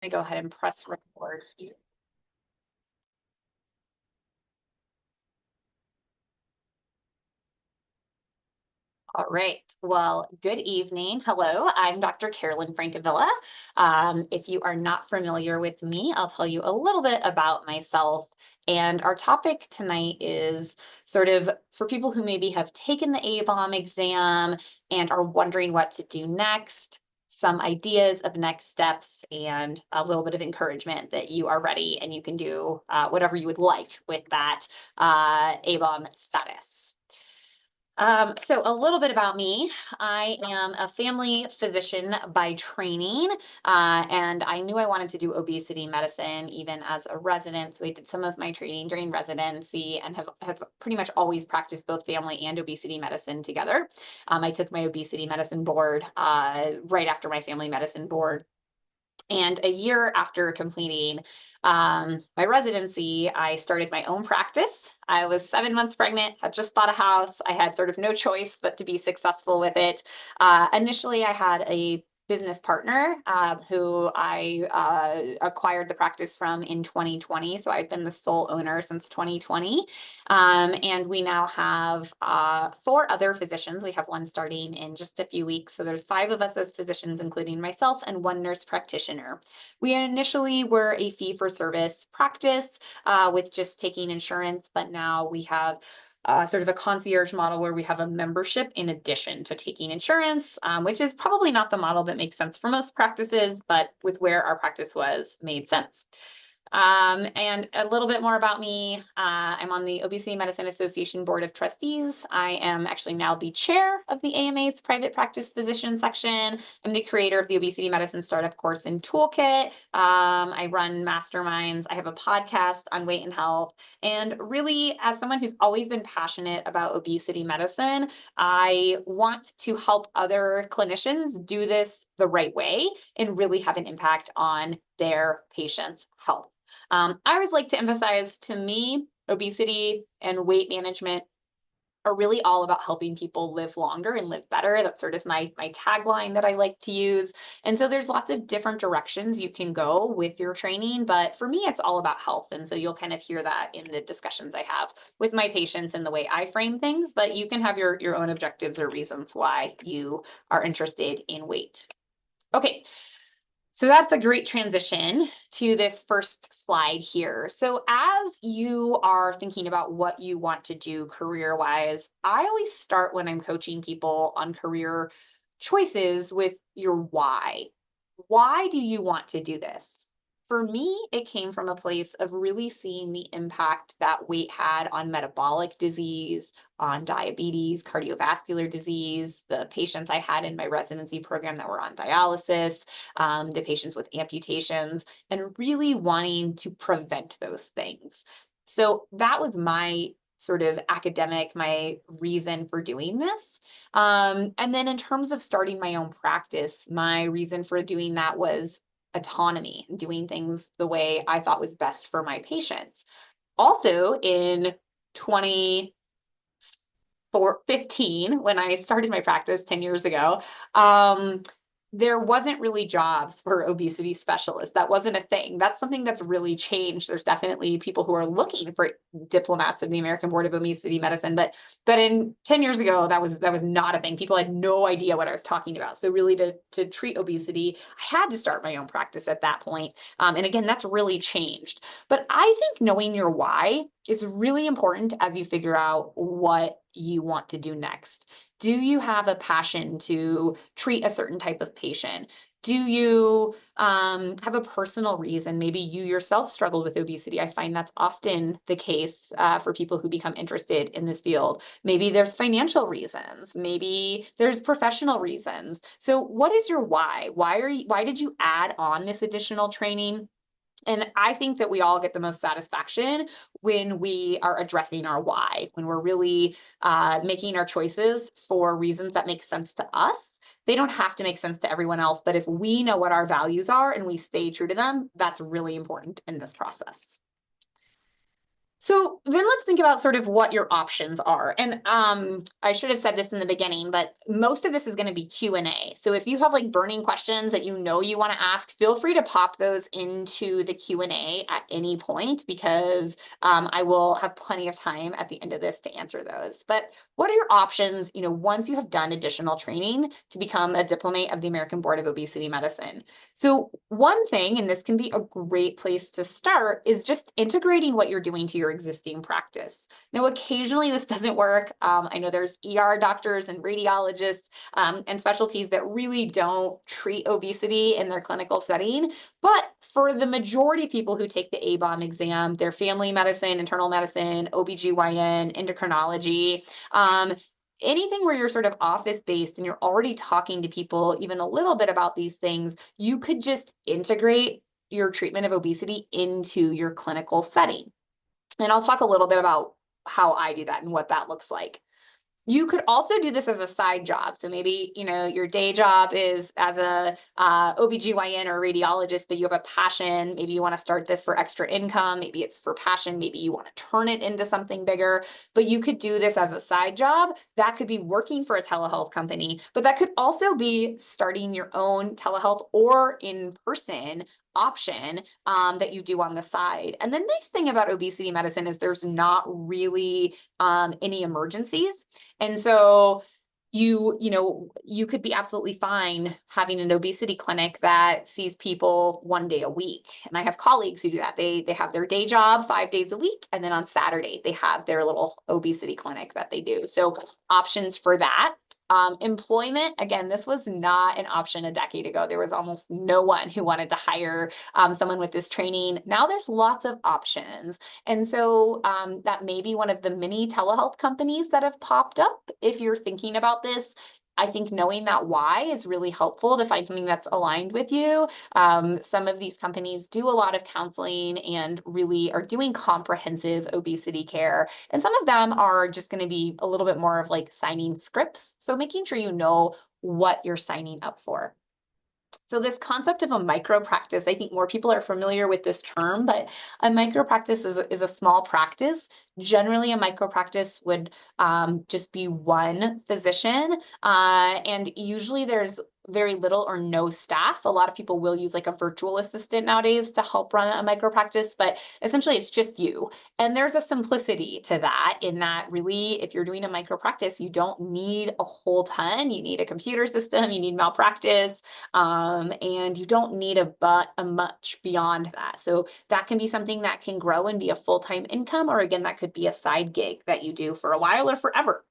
me go ahead and press record here. All right. Well, good evening. Hello, I'm Dr. Carolyn Francavilla. If you are not familiar with me, I'll tell you a little bit about myself. And our topic tonight is sort of for people who maybe have taken the ABOM exam and are wondering what to do next, some ideas of next steps, and a little bit of encouragement that you are ready and you can do whatever you would like with that ABOM status. So a little bit about me. I am a family physician by training, and I knew I wanted to do obesity medicine even as a resident. So I did some of my training during residency and have pretty much always practiced both family and obesity medicine together. I took my obesity medicine board right after my family medicine board. And a year after completing my residency, I started my own practice. I was 7 months pregnant, had just bought a house. I had sort of no choice but to be successful with it. Initially, I had a business partner who I acquired the practice from in 2020. So I've been the sole owner since 2020. And we now have four other physicians. We have one starting in just a few weeks. So there's five of us as physicians, including myself and one nurse practitioner. We initially were a fee-for-service practice with just taking insurance, but now we have sort of a concierge model where we have a membership in addition to taking insurance, which is probably not the model that makes sense for most practices, but with where our practice was, made sense. And a little bit more about me. I'm on the Obesity Medicine Association Board of Trustees. I am actually now the chair of the AMA's private practice physician section. I'm the creator of the Obesity Medicine Startup Course and Toolkit. I run masterminds. I have a podcast on weight and health. And really, as someone who's always been passionate about obesity medicine, I want to help other clinicians do this the right way and really have an impact on their patients' health. I always like to emphasize, to me, obesity and weight management are really all about helping people live longer and live better. That's sort of my tagline that I like to use. And so there's lots of different directions you can go with your training, but for me, it's all about health. And so you'll kind of hear that in the discussions I have with my patients and the way I frame things, but you can have your own objectives or reasons why you are interested in weight. Okay, so that's a great transition to this first slide here. So as you are thinking about what you want to do career-wise, I always start when I'm coaching people on career choices with your why. Why do you want to do this? For me, it came from a place of really seeing the impact that weight had on metabolic disease, on diabetes, cardiovascular disease, the patients I had in my residency program that were on dialysis, the patients with amputations, and really wanting to prevent those things. So that was my sort of academic, my reason for doing this. And then in terms of starting my own practice, my reason for doing that was autonomy, doing things the way I thought was best for my patients. Also in 2015, when I started my practice 10 years ago, there wasn't really jobs for obesity specialists. That wasn't a thing. That's something that's really changed. There's definitely people who are looking for diplomats in the American Board of Obesity Medicine, but in 10 years ago, that was not a thing. People had no idea what I was talking about. So really to treat obesity, I had to start my own practice at that point. And again, that's really changed. But I think knowing your why is really important as you figure out what you want to do next. Do you have a passion to treat a certain type of patient? Do you have a personal reason? Maybe you yourself struggled with obesity. I find that's often the case for people who become interested in this field. Maybe there's financial reasons. Maybe there's professional reasons. So what is your why? Why did you add on this additional training? And I think that we all get the most satisfaction when we are addressing our why, when we're really making our choices for reasons that make sense to us. They don't have to make sense to everyone else, but if we know what our values are and we stay true to them, that's really important in this process. So then let's think about sort of what your options are. And I should have said this in the beginning, but most of this is going to be Q&A. So if you have like burning questions that you know you want to ask, feel free to pop those into the Q&A at any point because I will have plenty of time at the end of this to answer those. But what are your options, once you have done additional training to become a diplomate of the American Board of Obesity Medicine? So one thing, and this can be a great place to start, is just integrating what you're doing to your existing practice. Now, occasionally this doesn't work. I know there's ER doctors and radiologists and specialties that really don't treat obesity in their clinical setting. But for the majority of people who take the ABOM exam, their family medicine, internal medicine, OBGYN, endocrinology, anything where you're sort of office based and you're already talking to people even a little bit about these things, you could just integrate your treatment of obesity into your clinical setting. And I'll talk a little bit about how I do that and what that looks like. You could also do this as a side job. So maybe, your day job is as a OBGYN or radiologist, but you have a passion. Maybe you want to start this for extra income. Maybe it's for passion. Maybe you want to turn it into something bigger, but you could do this as a side job. That could be working for a telehealth company, but that could also be starting your own telehealth or in-person option that you do on the side. And the nice thing about obesity medicine is there's not really any emergencies. And so you could be absolutely fine having an obesity clinic that sees people one day a week. And I have colleagues who do that. They have their day job 5 days a week, and then on Saturday they have their little obesity clinic that they do. So options for that. Employment, again, this was not an option a decade ago. There was almost no one who wanted to hire someone with this training. Now there's lots of options. And so that may be one of the many telehealth companies that have popped up. If you're thinking about this, I think knowing that why is really helpful to find something that's aligned with you. Some of these companies do a lot of counseling and really are doing comprehensive obesity care. And some of them are just going to be a little bit more of like signing scripts. So making sure you know what you're signing up for. So this concept of a micro practice, I think more people are familiar with this term, but a micro practice is a small practice. Generally, a micro practice would just be one physician, and usually there's very little or no staff. A lot of people will use like a virtual assistant nowadays to help run a micro practice, but essentially it's just you. And there's a simplicity to that in that really, if you're doing a micro practice, you don't need a whole ton. You need a computer system, you need malpractice, and you don't need a much beyond that. So that can be something that can grow and be a full-time income, or again, that could be a side gig that you do for a while or forever.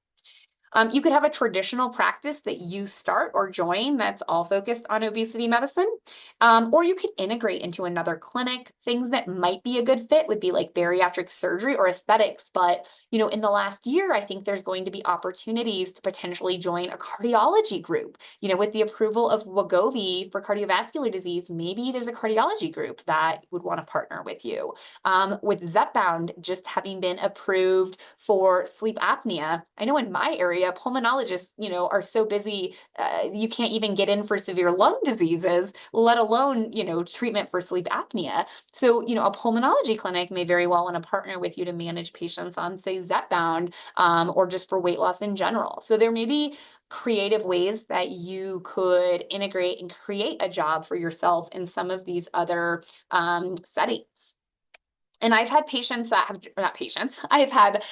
You could have a traditional practice that you start or join that's all focused on obesity medicine, or you could integrate into another clinic. Things that might be a good fit would be like bariatric surgery or aesthetics. But, in the last year, I think there's going to be opportunities to potentially join a cardiology group. With the approval of Wegovy for cardiovascular disease, maybe there's a cardiology group that would want to partner with you. With Zepbound just having been approved for sleep apnea, I know in my area, pulmonologists, are so busy, you can't even get in for severe lung diseases, let alone, treatment for sleep apnea. So, a pulmonology clinic may very well want to partner with you to manage patients on, say, Zepbound, or just for weight loss in general. So there may be creative ways that you could integrate and create a job for yourself in some of these other settings. And I've had patients that have, not patients, I've had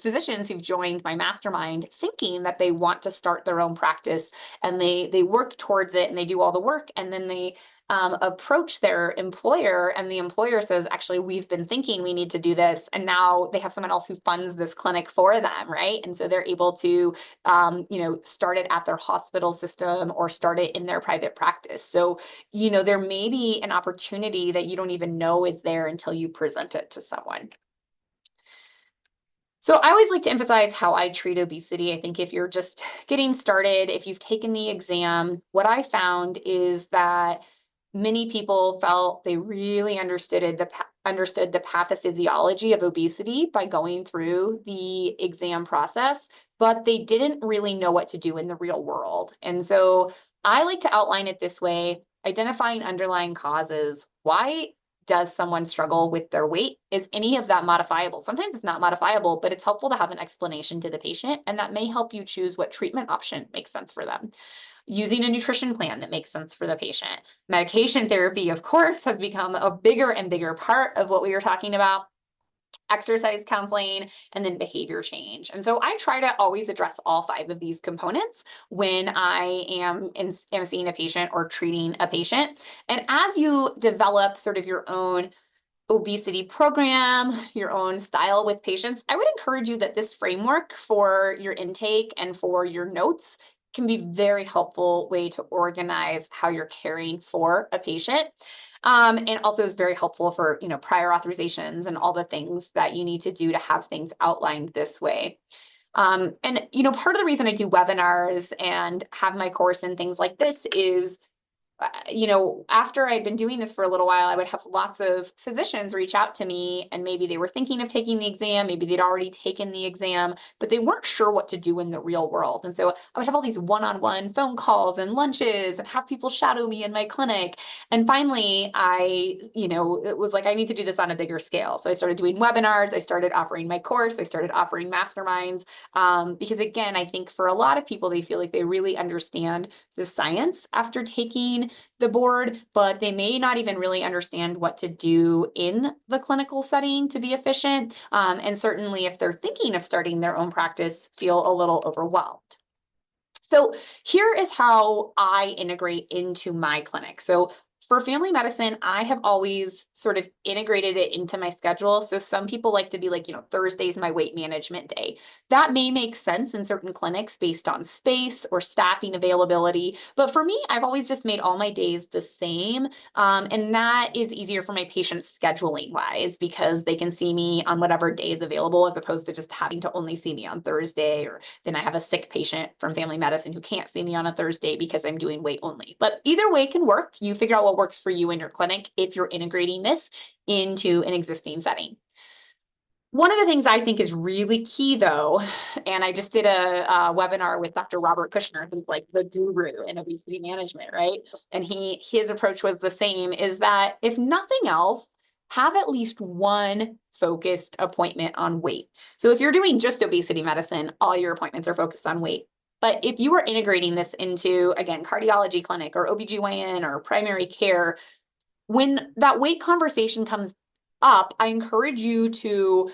physicians who've joined my mastermind thinking that they want to start their own practice, and they work towards it and they do all the work, and then they approach their employer, and the employer says, actually, we've been thinking we need to do this. And now they have someone else who funds this clinic for them, right? And so they're able to, start it at their hospital system or start it in their private practice. So, there may be an opportunity that you don't even know is there until you present it to someone. So I always like to emphasize how I treat obesity. I think if you're just getting started, if you've taken the exam, what I found is that many people felt they really understood the pathophysiology of obesity by going through the exam process, but they didn't really know what to do in the real world. And so I like to outline it this way: identifying underlying causes. does someone struggle with their weight? Is any of that modifiable? Sometimes it's not modifiable, but it's helpful to have an explanation to the patient, and that may help you choose what treatment option makes sense for them. Using a nutrition plan that makes sense for the patient. Medication therapy, of course, has become a bigger and bigger part of what we were talking about. Exercise counseling, and then behavior change. And so I try to always address all 5 of these components when I am seeing a patient or treating a patient. And as you develop sort of your own obesity program, your own style with patients, I would encourage you that this framework for your intake and for your notes can be very helpful way to organize how you're caring for a patient. And also is very helpful for, prior authorizations and all the things that you need to do to have things outlined this way. And, part of the reason I do webinars and have my course and things like this is after I'd been doing this for a little while, I would have lots of physicians reach out to me, and maybe they were thinking of taking the exam, maybe they'd already taken the exam, but they weren't sure what to do in the real world. And so I would have all these one-on-one phone calls and lunches and have people shadow me in my clinic. And finally, it was like, I need to do this on a bigger scale. So I started doing webinars, I started offering my course, I started offering masterminds, because again, I think for a lot of people, they feel like they really understand the science after taking the board, but they may not even really understand what to do in the clinical setting to be efficient. And certainly if they're thinking of starting their own practice, feel a little overwhelmed. So here is how I integrate into my clinic. So for family medicine, I have always sort of integrated it into my schedule. So some people like to be like, Thursday's my weight management day. That may make sense in certain clinics based on space or staffing availability. But for me, I've always just made all my days the same. And that is easier for my patients scheduling wise because they can see me on whatever day is available as opposed to just having to only see me on Thursday, or then I have a sick patient from family medicine who can't see me on a Thursday because I'm doing weight only. But either way can work. You figure out what works for you in your clinic if you're integrating this into an existing setting. One of the things I think is really key, though, and I just did a webinar with Dr. Robert Kushner, who's like the guru in obesity management, right? And his approach was the same, is that if nothing else, have at least one focused appointment on weight. So if you're doing just obesity medicine, all your appointments are focused on weight. But if you are integrating this into, again, cardiology clinic or OBGYN or primary care, when that weight conversation comes up, I encourage you to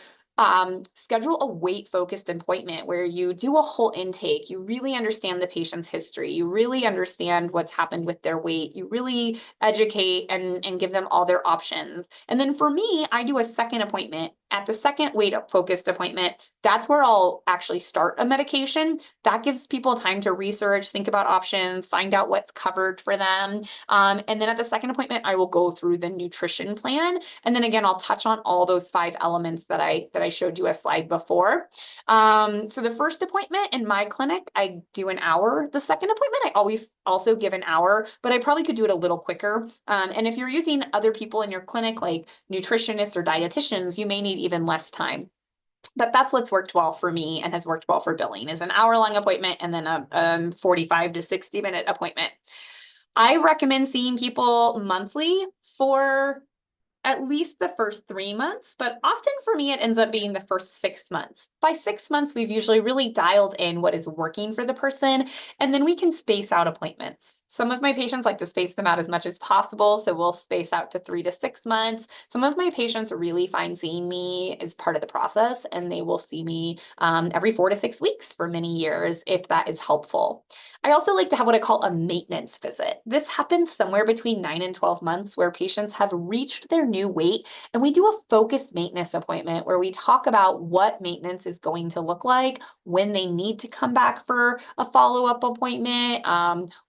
schedule a weight-focused appointment where you do a whole intake. You really understand the patient's history. You really understand what's happened with their weight. You really educate and give them all their options. And then for me, I do a second appointment. At the second weight-focused appointment, that's where I'll actually start a medication. That gives people time to research, think about options, find out what's covered for them. And then at the second appointment, I will go through the nutrition plan. And then again, I'll touch on all those 5 elements that I showed you a slide before. So the first appointment in my clinic, I do an hour. The second appointment, I always also give an hour, but I probably could do it a little quicker. And if you're using other people in your clinic, like nutritionists or dietitians, you may need even less time. But that's what's worked well for me and has worked well for billing, is an hour-long appointment and then a 45 to 60-minute appointment. I recommend seeing people monthly for at least the first 3 months, but often for me, it ends up being the first 6 months. By 6 months, we've usually really dialed in what is working for the person, and then we can space out appointments. Some of my patients like to space them out as much as possible, so we'll space out to 3 to 6 months. Some of my patients really find seeing me as part of the process, and they will see me every 4 to 6 weeks for many years, if that is helpful. I also like to have what I call a maintenance visit. This happens somewhere between 9 and 12 months where patients have reached their new weight, and we do a focused maintenance appointment where we talk about what maintenance is going to look like, when they need to come back for a follow-up appointment,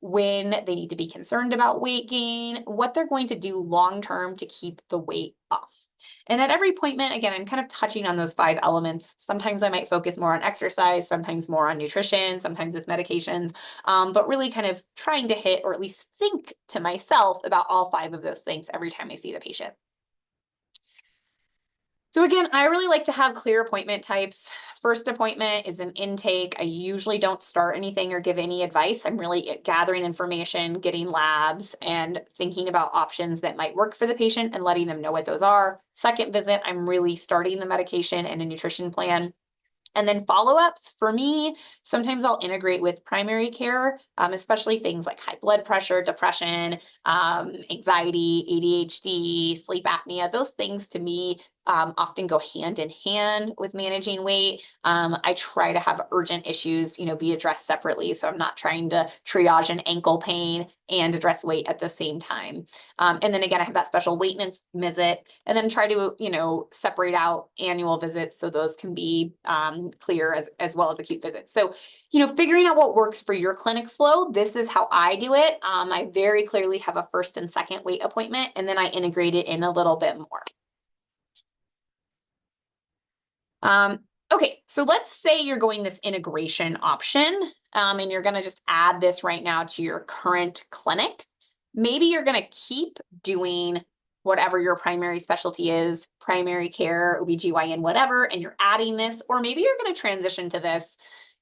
when they need to be concerned about weight gain, what they're going to do long-term to keep the weight off. And at every appointment, again, I'm kind of touching on those 5 elements. Sometimes I might focus more on exercise, sometimes more on nutrition, sometimes with medications, but really kind of trying to hit, or at least think to myself about all 5 of those things every time I see the patient. So again, I really like to have clear appointment types first appointment is an intake. I usually don't start anything or give any advice. I'm really gathering information, getting labs, and thinking about options that might work for the patient and letting them know what those are. Second visit, I'm really starting the medication and a nutrition plan. And then follow-ups for me, sometimes I'll integrate with primary care, especially things like high blood pressure, depression, anxiety, ADHD, sleep apnea. Those things to me often go hand in hand with managing weight. I try to have urgent issues, be addressed separately. So I'm not trying to triage an ankle pain and address weight at the same time. And then again, I have that special weight visit, and then try to, separate out annual visits so those can be clear as well as acute visits. So, figuring out what works for your clinic flow, this is how I do it. I very clearly have a first and second weight appointment, and then I integrate it in a little bit more. Okay, so let's say you're going this integration option, and you're going to just add this right now to your current clinic. Maybe you're going to keep doing whatever your primary specialty is, primary care, OBGYN, whatever, and you're adding this, or maybe you're going to transition to this.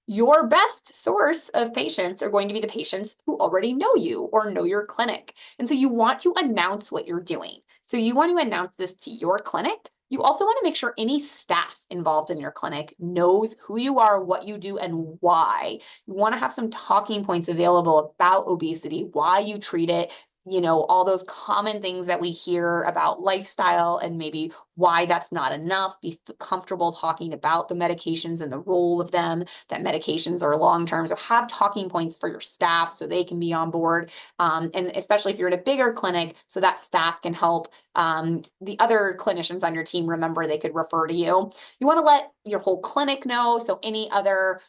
Your best source of patients are going to be the patients who already know you or know your clinic. And so you want to announce what you're doing. So you want to announce this to your clinic. You also want to make sure any staff involved in your clinic knows who you are, what you do, and why. You want to have some talking points available about obesity, why you treat it, all those common things that we hear about lifestyle and maybe why that's not enough. Be comfortable talking about the medications and the role of them, that medications are long-term. So have talking points for your staff so they can be on board. And especially if you're in a bigger clinic, so that staff can help the other clinicians on your team remember they could refer to you. You want to let your whole clinic know. So any other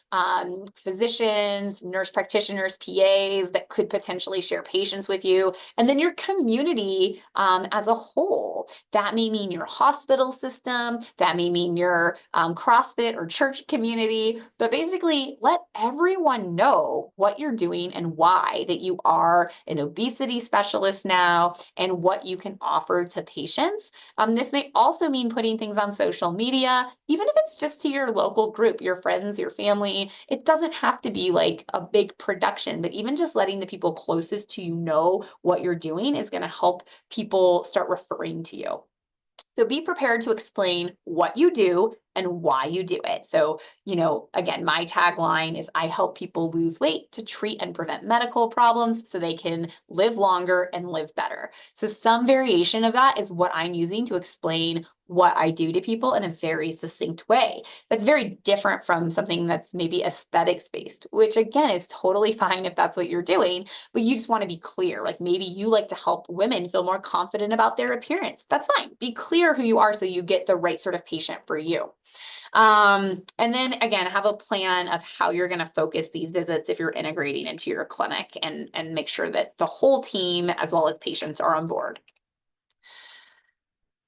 physicians, nurse practitioners, PAs that could potentially share patients with you. And then your community as a whole. That may mean your hospital system, that may mean your CrossFit or church community, but basically let everyone know what you're doing and why, that you are an obesity specialist now and what you can offer to patients. This may also mean putting things on social media, even if it's just to your local group, your friends, your family. It doesn't have to be like a big production, but even just letting the people closest to you know what you're doing is going to help people start referring to you. So be prepared to explain what you do and why you do it. So, again, my tagline is I help people lose weight to treat and prevent medical problems so they can live longer and live better. So some variation of that is what I'm using to explain what I do to people in a very succinct way. That's very different from something that's maybe aesthetics based, which again is totally fine if that's what you're doing, but you just want to be clear. Like maybe you like to help women feel more confident about their appearance. That's fine. Be clear who you are so you get the right sort of patient for you. And then again, have a plan of how you're going to focus these visits if you're integrating into your clinic and make sure that the whole team as well as patients are on board.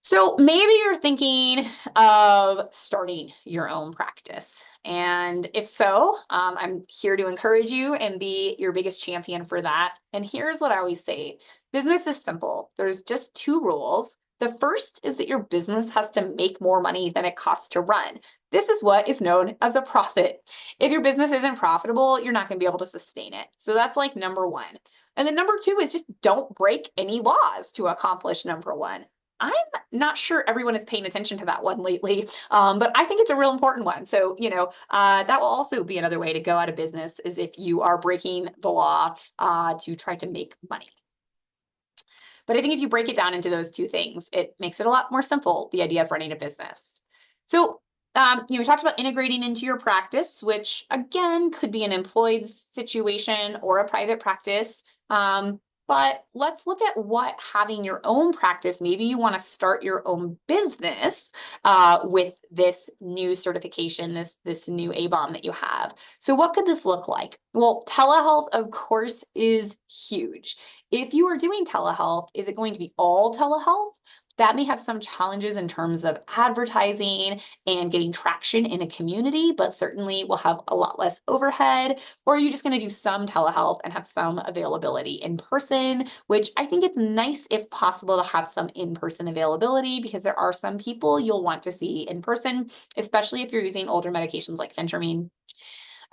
So maybe you're thinking of starting your own practice. And if so, I'm here to encourage you and be your biggest champion for that. And here's what I always say. Business is simple. There's just two rules. The first is that your business has to make more money than it costs to run. This is what is known as a profit. If your business isn't profitable, you're not going to be able to sustain it. So that's like number one. And then number two is just don't break any laws to accomplish number one. I'm not sure everyone is paying attention to that one lately, but I think it's a real important one. So, that will also be another way to go out of business is if you are breaking the law to try to make money. But I think if you break it down into those two things, it makes it a lot more simple, the idea of running a business. So, we talked about integrating into your practice, which again could be an employed situation or a private practice. But let's look at what having your own practice, maybe you want to start your own business with this new certification, this new ABOM that you have. So what could this look like? Well, telehealth, of course, is huge. If you are doing telehealth, is it going to be all telehealth? that may have some challenges in terms of advertising and getting traction in a community, but certainly will have a lot less overhead. Or are you just going to do some telehealth and have some availability in person, which I think it's nice if possible to have some in-person availability because there are some people you'll want to see in person, especially if you're using older medications like phentermine.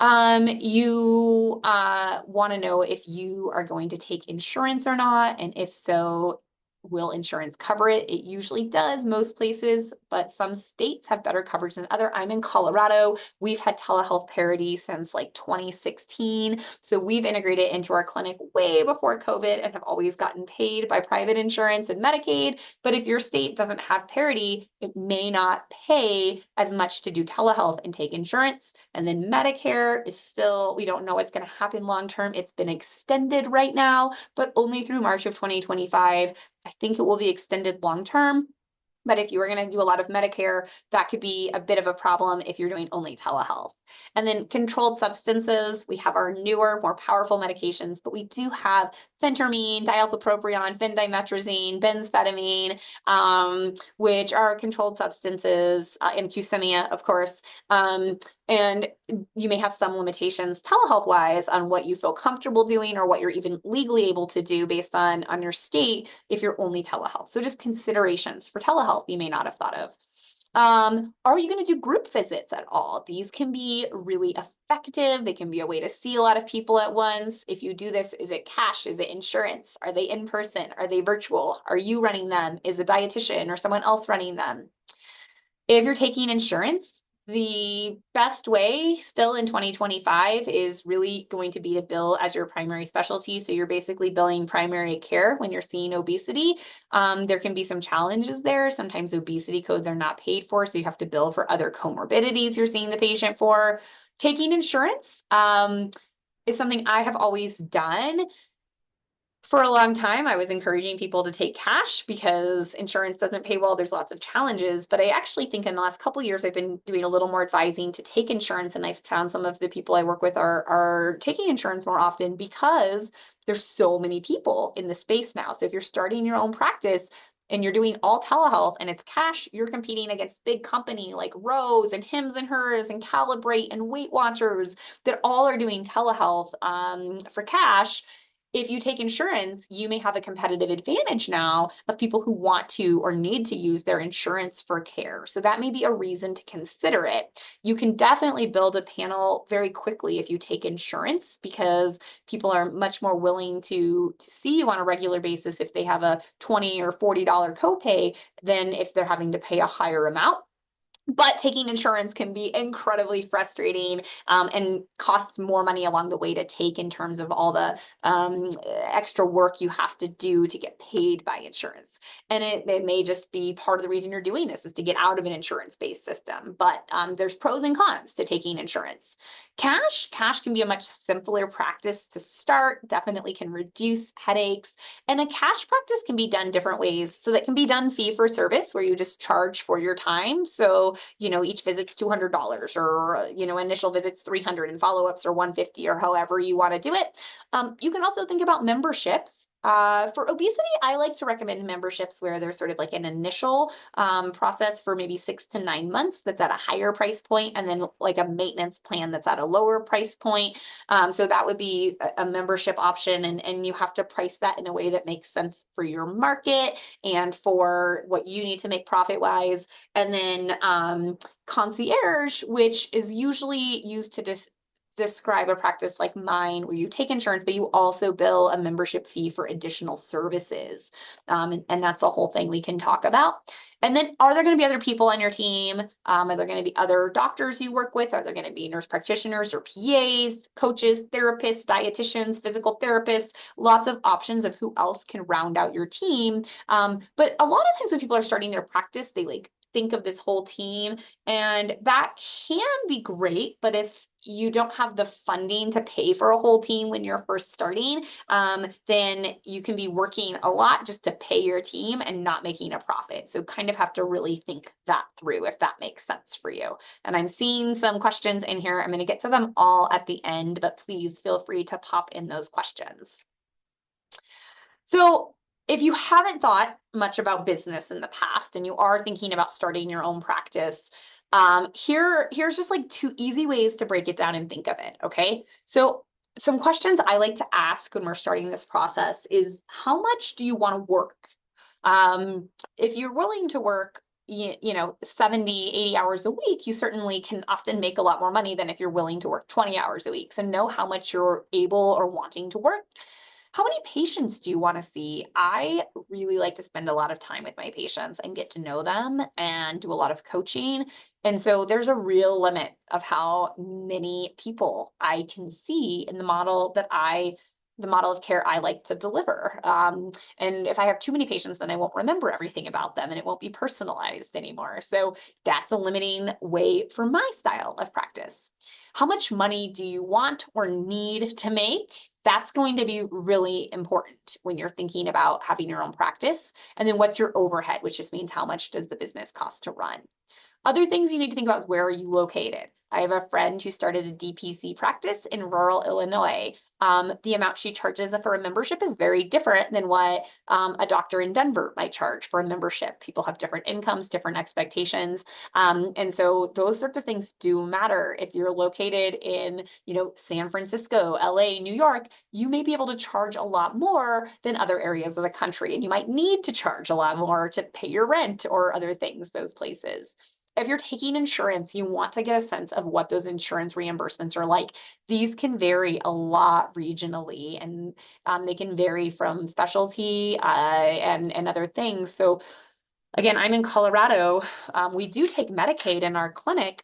You want to know if you are going to take insurance or not, and if so, will insurance cover it? It usually does most places, but some states have better coverage than other. I'm in Colorado. We've had telehealth parity since like 2016. So we've integrated into our clinic way before COVID and have always gotten paid by private insurance and Medicaid. But if your state doesn't have parity, it may not pay as much to do telehealth and take insurance. And then Medicare is still, we don't know what's going to happen long term. It's been extended right now, but only through March of 2025. I think it will be extended long term. But if you were going to do a lot of Medicare, that could be a bit of a problem if you're doing only telehealth. And then controlled substances, we have our newer, more powerful medications, but we do have phentermine, dialtopropion, phendimetrazine, benzathymine, which are controlled substances, and Qsymia, of course. And you may have some limitations telehealth wise on what you feel comfortable doing or what you're even legally able to do based on your state if you're only telehealth. So just considerations for telehealth you may not have thought of. Are you going to do group visits at all? These can be really effective. They can be a way to see a lot of people at once. If you do this, is it cash? Is it insurance? Are they in person? Are they virtual? Are you running them? Is a dietitian or someone else running them? If you're taking insurance, the best way still in 2025 is really going to be to bill as your primary specialty. So you're basically billing primary care when you're seeing obesity. There can be some challenges there. Sometimes obesity codes are not paid for, so you have to bill for other comorbidities you're seeing the patient for. Taking insurance is something I have always done. For a long time, I was encouraging people to take cash because insurance doesn't pay well. There's lots of challenges. But I actually think in the last couple of years, I've been doing a little more advising to take insurance. And I've found some of the people I work with are taking insurance more often because there's so many people in the space now. So if you're starting your own practice and you're doing all telehealth and it's cash, you're competing against big company like Rose and Hims and Hers and Calibrate and Weight Watchers that all are doing telehealth for cash. If you take insurance, you may have a competitive advantage now of people who want to or need to use their insurance for care. So that may be a reason to consider it. You can definitely build a panel very quickly if you take insurance because people are much more willing to see you on a regular basis if they have a $20 or $40 copay than if they're having to pay a higher amount. But taking insurance can be incredibly frustrating and costs more money along the way to take in terms of all the extra work you have to do to get paid by insurance. And it may just be part of the reason you're doing this is to get out of an insurance-based system. But there's pros and cons to taking insurance. Cash can be a much simpler practice to start, definitely can reduce headaches. And a cash practice can be done different ways. So that can be done fee for service where you just charge for your time. So, each visit's $200 or, initial visit's $300 and follow-ups are $150 or however you want to do it. You can also think about memberships. For obesity, I like to recommend memberships where there's sort of like an initial process for maybe 6 to 9 months that's at a higher price point, and then like a maintenance plan that's at a lower price point. So that would be a membership option, and you have to price that in a way that makes sense for your market and for what you need to make profit-wise. And then concierge, which is usually used to describe a practice like mine where you take insurance, but you also bill a membership fee for additional services. And that's a whole thing we can talk about. And then are there going to be other people on your team? Are there going to be other doctors you work with? Are there going to be nurse practitioners or PAs, coaches, therapists, dietitians, physical therapists? Lots of options of who else can round out your team. But a lot of times when people are starting their practice, they think of this whole team, and that can be great, but if you don't have the funding to pay for a whole team when you're first starting, then you can be working a lot just to pay your team and not making a profit. So kind of have to really think that through if that makes sense for you. And I'm seeing some questions in here. I'm going to get to them all at the end, but please feel free to pop in those questions. So If you haven't thought much about business in the past and you are thinking about starting your own practice, here's just like two easy ways to break it down and think of it. Okay. So some questions I like to ask when we're starting this process is how much do you want to work? If you're willing to work, 70, 80 hours a week, you certainly can often make a lot more money than if you're willing to work 20 hours a week. So know how much you're able or wanting to work. How many patients do you want to see? I really like to spend a lot of time with my patients and get to know them and do a lot of coaching. And so there's a real limit of how many people I can see in the model of care I like to deliver. And if I have too many patients, then I won't remember everything about them and it won't be personalized anymore. So that's a limiting way for my style of practice. How much money do you want or need to make? That's going to be really important when you're thinking about having your own practice. And then what's your overhead, which just means how much does the business cost to run? Other things you need to think about is where are you located? I have a friend who started a DPC practice in rural Illinois. The amount she charges for a membership is very different than what a doctor in Denver might charge for a membership. People have different incomes, different expectations. And so those sorts of things do matter. If you're located in, San Francisco, LA, New York, you may be able to charge a lot more than other areas of the country. And you might need to charge a lot more to pay your rent or other things, those places. If you're taking insurance, you want to get a sense of what those insurance reimbursements are like. These can vary a lot regionally, and they can vary from specialty and other things. So again, I'm in Colorado. We do take Medicaid in our clinic,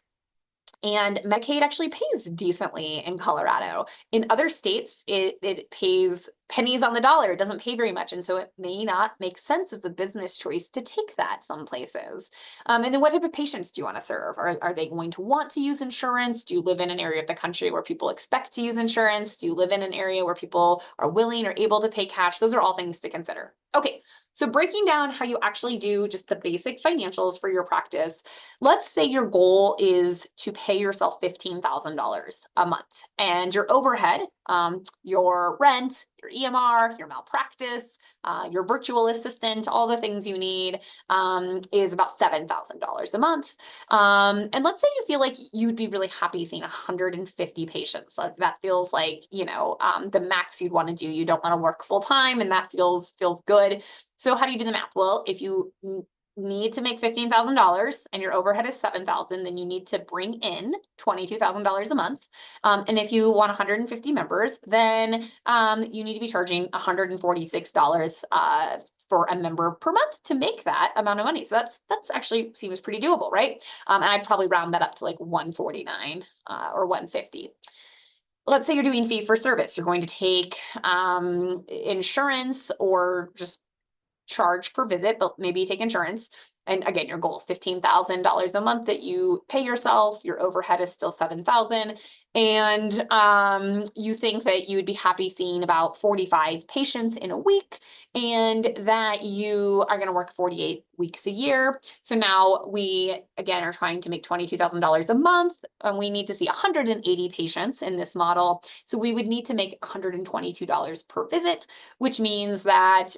and Medicaid actually pays decently in Colorado. In other states, it pays pennies on the dollar. It doesn't pay very much. And so it may not make sense as a business choice to take that some places. And then what type of patients do you want to serve? Are they going to want to use insurance? Do you live in an area of the country where people expect to use insurance? Do you live in an area where people are willing or able to pay cash? Those are all things to consider. Okay, so breaking down how you actually do just the basic financials for your practice. Let's say your goal is to pay yourself $15,000 a month and your overhead, your rent, your EMR, your malpractice, your virtual assistant, all the things you need, is about $7,000 a month. And let's say you feel like you'd be really happy seeing 150 patients. Like that feels like, the max you'd want to do. You don't want to work full time, and that feels good. So how do you do the math? Well, if you need to make $15,000 and your overhead is $7,000, then you need to bring in $22,000 a month. And if you want 150 members, then you need to be charging $146 for a member per month to make that amount of money. So that's actually seems pretty doable, right? And I'd probably round that up to like 149 or 150. Let's say you're doing fee for service. You're going to take insurance or just charge per visit, but maybe you take insurance. And again, your goal is $15,000 a month that you pay yourself. Your overhead is still $7,000. And you think that you would be happy seeing about 45 patients in a week, and that you are going to work 48 weeks a year. So now we, again, are trying to make $22,000 a month, and we need to see 180 patients in this model. So we would need to make $122 per visit, which means that,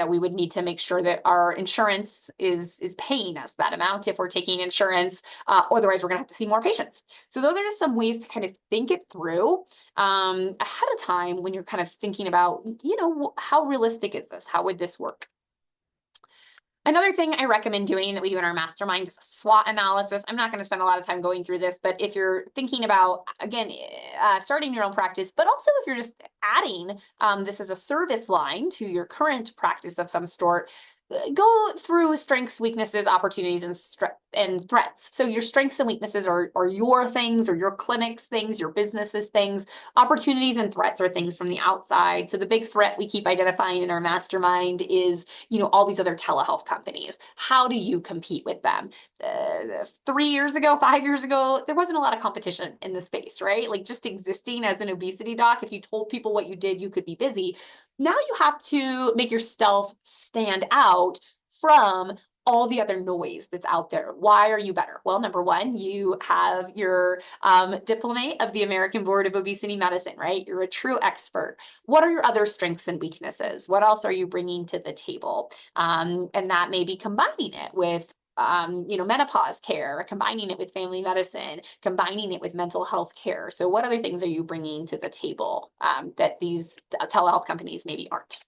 we would need to make sure that our insurance is paying us that amount if we're taking insurance. Otherwise, we're going to have to see more patients. So those are just some ways to kind of think it through ahead of time when you're kind of thinking about, how realistic is this? How would this work? Another thing I recommend doing that we do in our mastermind is a SWOT analysis. I'm not going to spend a lot of time going through this, but if you're thinking about, again, starting your own practice, but also if you're just adding this as a service line to your current practice of some sort, go through strengths, weaknesses, opportunities, and threats. So your strengths and weaknesses are your things, or your clinic's things, your business's things. Opportunities and threats are things from the outside. So the big threat we keep identifying in our mastermind is, all these other telehealth companies. How do you compete with them? 3 years ago, 5 years ago, there wasn't a lot of competition in the space, right? Like just existing as an obesity doc, if you told people what you did, you could be busy. Now you have to make yourself stand out from all the other noise that's out there. Why are you better? Well, number one, you have your diplomate of the American Board of Obesity Medicine, right? You're a true expert. What are your other strengths and weaknesses? What else are you bringing to the table? And that may be combining it with menopause care, combining it with family medicine, combining it with mental health care. So what other things are you bringing to the table that these telehealth companies maybe aren't?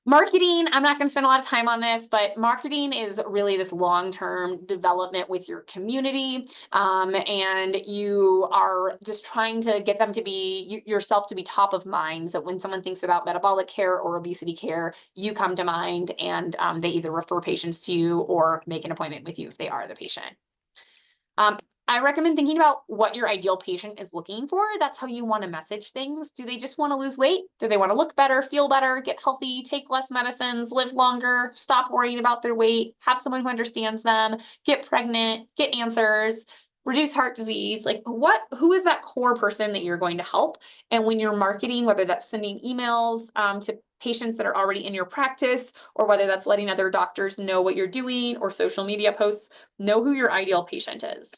Marketing, I'm not going to spend a lot of time on this, but marketing is really this long-term development with your community. And you are just trying to get them to be yourself to be top of mind. So when someone thinks about metabolic care or obesity care, you come to mind, and they either refer patients to you or make an appointment with you if they are the patient. I recommend thinking about what your ideal patient is looking for. That's how you want to message things. Do they just want to lose weight? Do they want to look better, feel better, get healthy, take less medicines, live longer, stop worrying about their weight, have someone who understands them, get pregnant, get answers, reduce heart disease? Like who is that core person that you're going to help? And when you're marketing, whether that's sending emails to patients that are already in your practice, or whether that's letting other doctors know what you're doing, or social media posts, know who your ideal patient is.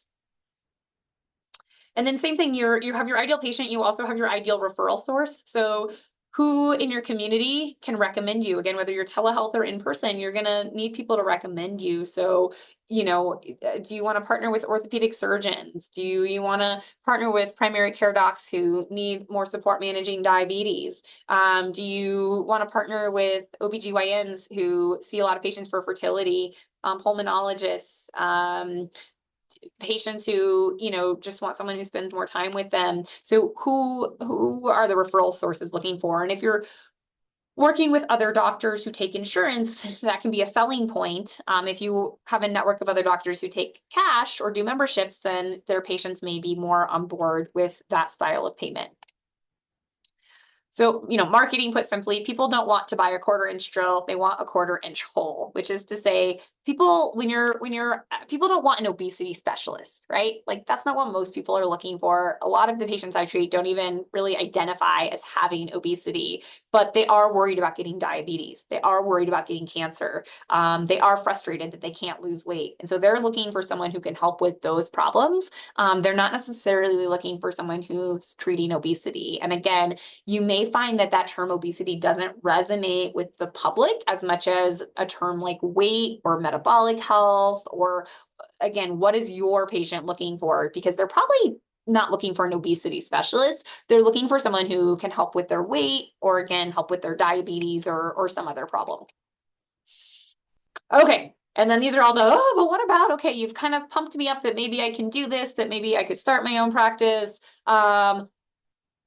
And then same thing, you have your ideal patient, you also have your ideal referral source. So who in your community can recommend you? Again, whether you're telehealth or in person, you're going to need people to recommend you. So, do you want to partner with orthopedic surgeons? Do you want to partner with primary care docs who need more support managing diabetes? Do you want to partner with OBGYNs who see a lot of patients for fertility, pulmonologists, patients who just want someone who spends more time with them? So who are the referral sources looking for? And if you're working with other doctors who take insurance, that can be a selling point. If you have a network of other doctors who take cash or do memberships, then their patients may be more on board with that style of payment. So, marketing put simply, people don't want to buy a 1/4-inch drill. They want a 1/4-inch hole, which is to say people don't want an obesity specialist, right? Like that's not what most people are looking for. A lot of the patients I treat don't even really identify as having obesity, but they are worried about getting diabetes. They are worried about getting cancer. They are frustrated that they can't lose weight. And so they're looking for someone who can help with those problems. They're not necessarily looking for someone who's treating obesity. And again, you may find that term obesity doesn't resonate with the public as much as a term like weight or metabolic health, or again, what is your patient looking for? Because they're probably not looking for an obesity specialist. They're looking for someone who can help with their weight, or again, help with their diabetes or some other problem. Okay. And then these are all but what about, okay, you've kind of pumped me up that maybe I can do this, that maybe I could start my own practice.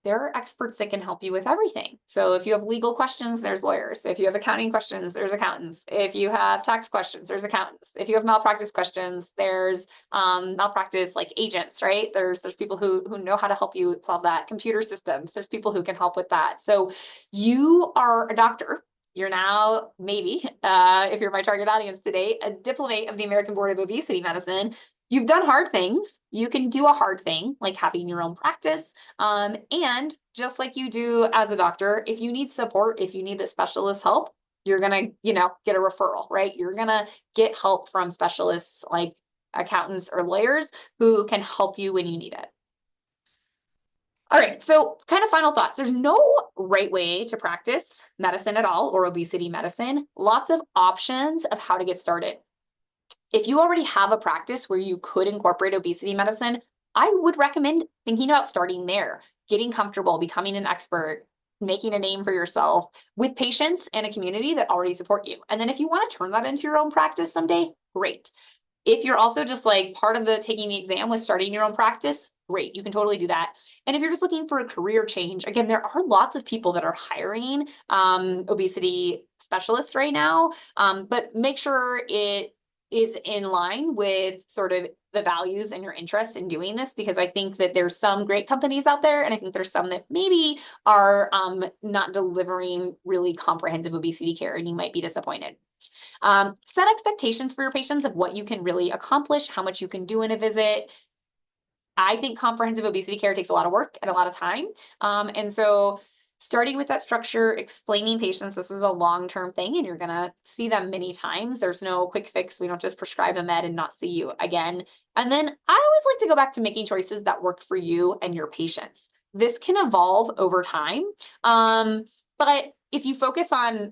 There are experts that can help you with everything. So if you have legal questions, there's lawyers. If you have accounting questions, there's accountants. If you have tax questions, there's accountants. If you have malpractice questions, there's malpractice like agents, right? There's people who know how to help you solve that. Computer systems, there's people who can help with that. So you are a doctor. You're now maybe, if you're my target audience today, a diplomate of the American Board of Obesity Medicine. You've done hard things. You can do a hard thing like having your own practice. And just like you do as a doctor, if you need support, if you need the specialist help, you're going to, get a referral, right? You're going to get help from specialists like accountants or lawyers who can help you when you need it. All right, so kind of final thoughts. There's no right way to practice medicine at all, or obesity medicine. Lots of options of how to get started. If you already have a practice where you could incorporate obesity medicine, I would recommend thinking about starting there, getting comfortable, becoming an expert, making a name for yourself with patients and a community that already support you. And then if you want to turn that into your own practice someday, great. If you're also just like part of the taking the exam with starting your own practice, great, you can totally do that. And if you're just looking for a career change, again, there are lots of people that are hiring obesity specialists right now, but make sure it is in line with sort of the values and your interest in doing this, because I think that there's some great companies out there, and I think there's some that maybe are not delivering really comprehensive obesity care, and you might be disappointed. Set expectations for your patients of what you can really accomplish, how much you can do in a visit. I think comprehensive obesity care takes a lot of work and a lot of time. And so starting with that structure, explaining patients this is a long-term thing and you're going to see them many times. There's no quick fix. We don't just prescribe a med and not see you again. And then I always like to go back to making choices that work for you and your patients. This can evolve over time. But if you focus on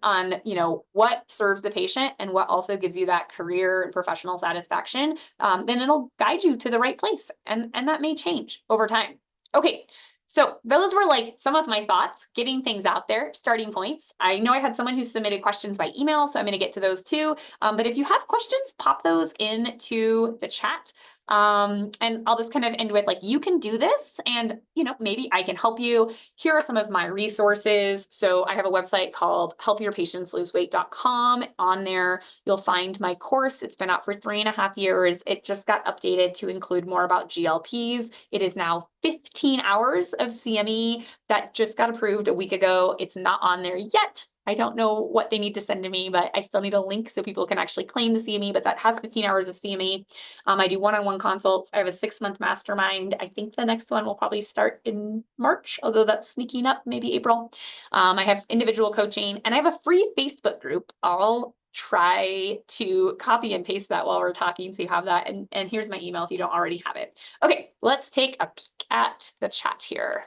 what serves the patient and what also gives you that career and professional satisfaction, then it'll guide you to the right place. And that may change over time. Okay. So those were like some of my thoughts, getting things out there, starting points. I know I had someone who submitted questions by email, so I'm going to get to those too. But if you have questions, pop those into the chat. And I'll just kind of end with like, you can do this and, maybe I can help you. Here are some of my resources. So I have a website called healthierpatientsloseweight.com. On there, you'll find my course. It's been out for 3.5 years. It just got updated to include more about GLPs. It is now 15 hours of CME that just got approved a week ago. It's not on there yet. I don't know what they need to send to me, but I still need a link so people can actually claim the CME, but that has 15 hours of CME. I do one-on-one consults. I have a 6-month mastermind. I think the next one will probably start in March, although that's sneaking up, maybe April. I have individual coaching and I have a free Facebook group. I'll try to copy and paste that while we're talking so you have that. And here's my email if you don't already have it. Okay, let's take a peek at the chat here.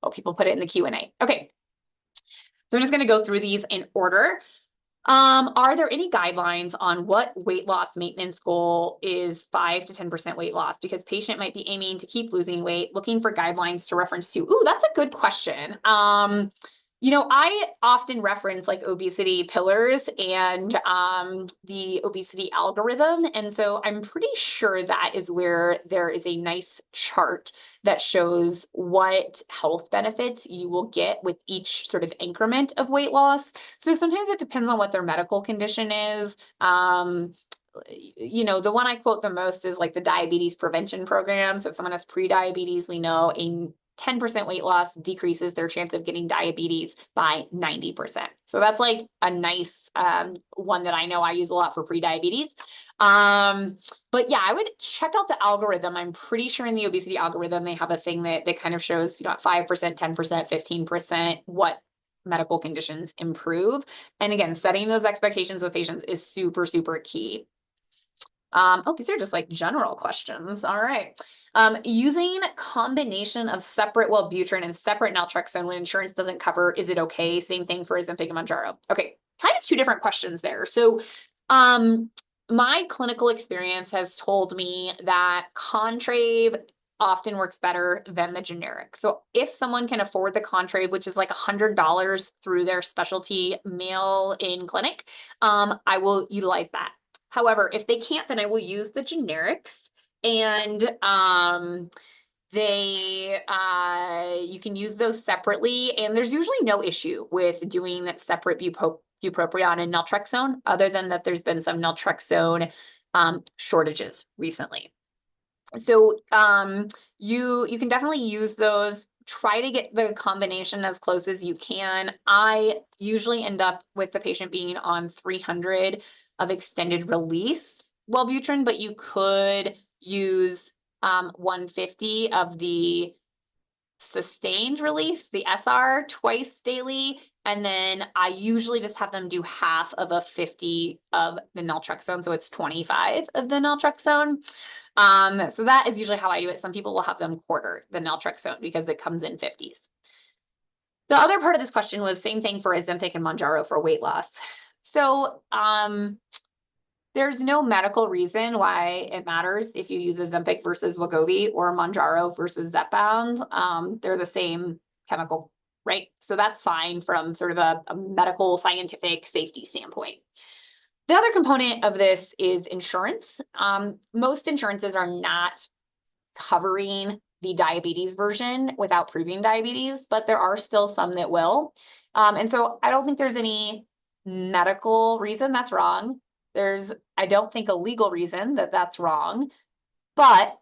Oh, people put it in the Q&A. Okay. So I'm just going to go through these in order. Are there any guidelines on what weight loss maintenance goal is 5 to 10% weight loss? Because patient might be aiming to keep losing weight, looking for guidelines to reference to. Ooh, that's a good question. I often reference like obesity pillars and the obesity algorithm. And so I'm pretty sure that is where there is a nice chart that shows what health benefits you will get with each sort of increment of weight loss. So sometimes it depends on what their medical condition is. The one I quote the most is like the diabetes prevention program. So if someone has pre-diabetes, we know a 10% weight loss decreases their chance of getting diabetes by 90%. So that's like a nice one that I know I use a lot for pre-diabetes. But yeah, I would check out the algorithm. I'm pretty sure in the obesity algorithm, they have a thing that kind of shows, 5%, 10%, 15%, what medical conditions improve. And again, setting those expectations with patients is super, super key. These are just like general questions. All right. Using combination of separate Wellbutrin and separate naltrexone when insurance doesn't cover, is it okay? Same thing for Ozempic and Mounjaro. Okay, kind of two different questions there. So my clinical experience has told me that Contrave often works better than the generic. So if someone can afford the Contrave, which is like $100 through their specialty mail-in clinic, I will utilize that. However, if they can't, then I will use the generics, and you can use those separately, and there's usually no issue with doing that separate bupropion and naltrexone, other than that there's been some naltrexone shortages recently. So you can definitely use those. Try to get the combination as close as you can. I usually end up with the patient being on 300 of extended release Wellbutrin, but you could use 150 of the sustained release, the SR, twice daily. And then I usually just have them do half of a 50 of the naltrexone. So it's 25 of the naltrexone. So that is usually how I do it. Some people will have them quarter the naltrexone because it comes in 50s. The other part of this question was same thing for Ozempic and Mounjaro for weight loss. So there's no medical reason why it matters if you use Ozempic versus Wegovy or Mounjaro versus Zepbound. They're the same chemical, right? So that's fine from sort of a medical scientific safety standpoint. The other component of this is insurance. Most insurances are not covering the diabetes version without proving diabetes, but there are still some that will. And so I don't think there's any medical reason that's wrong. I don't think a legal reason that that's wrong, but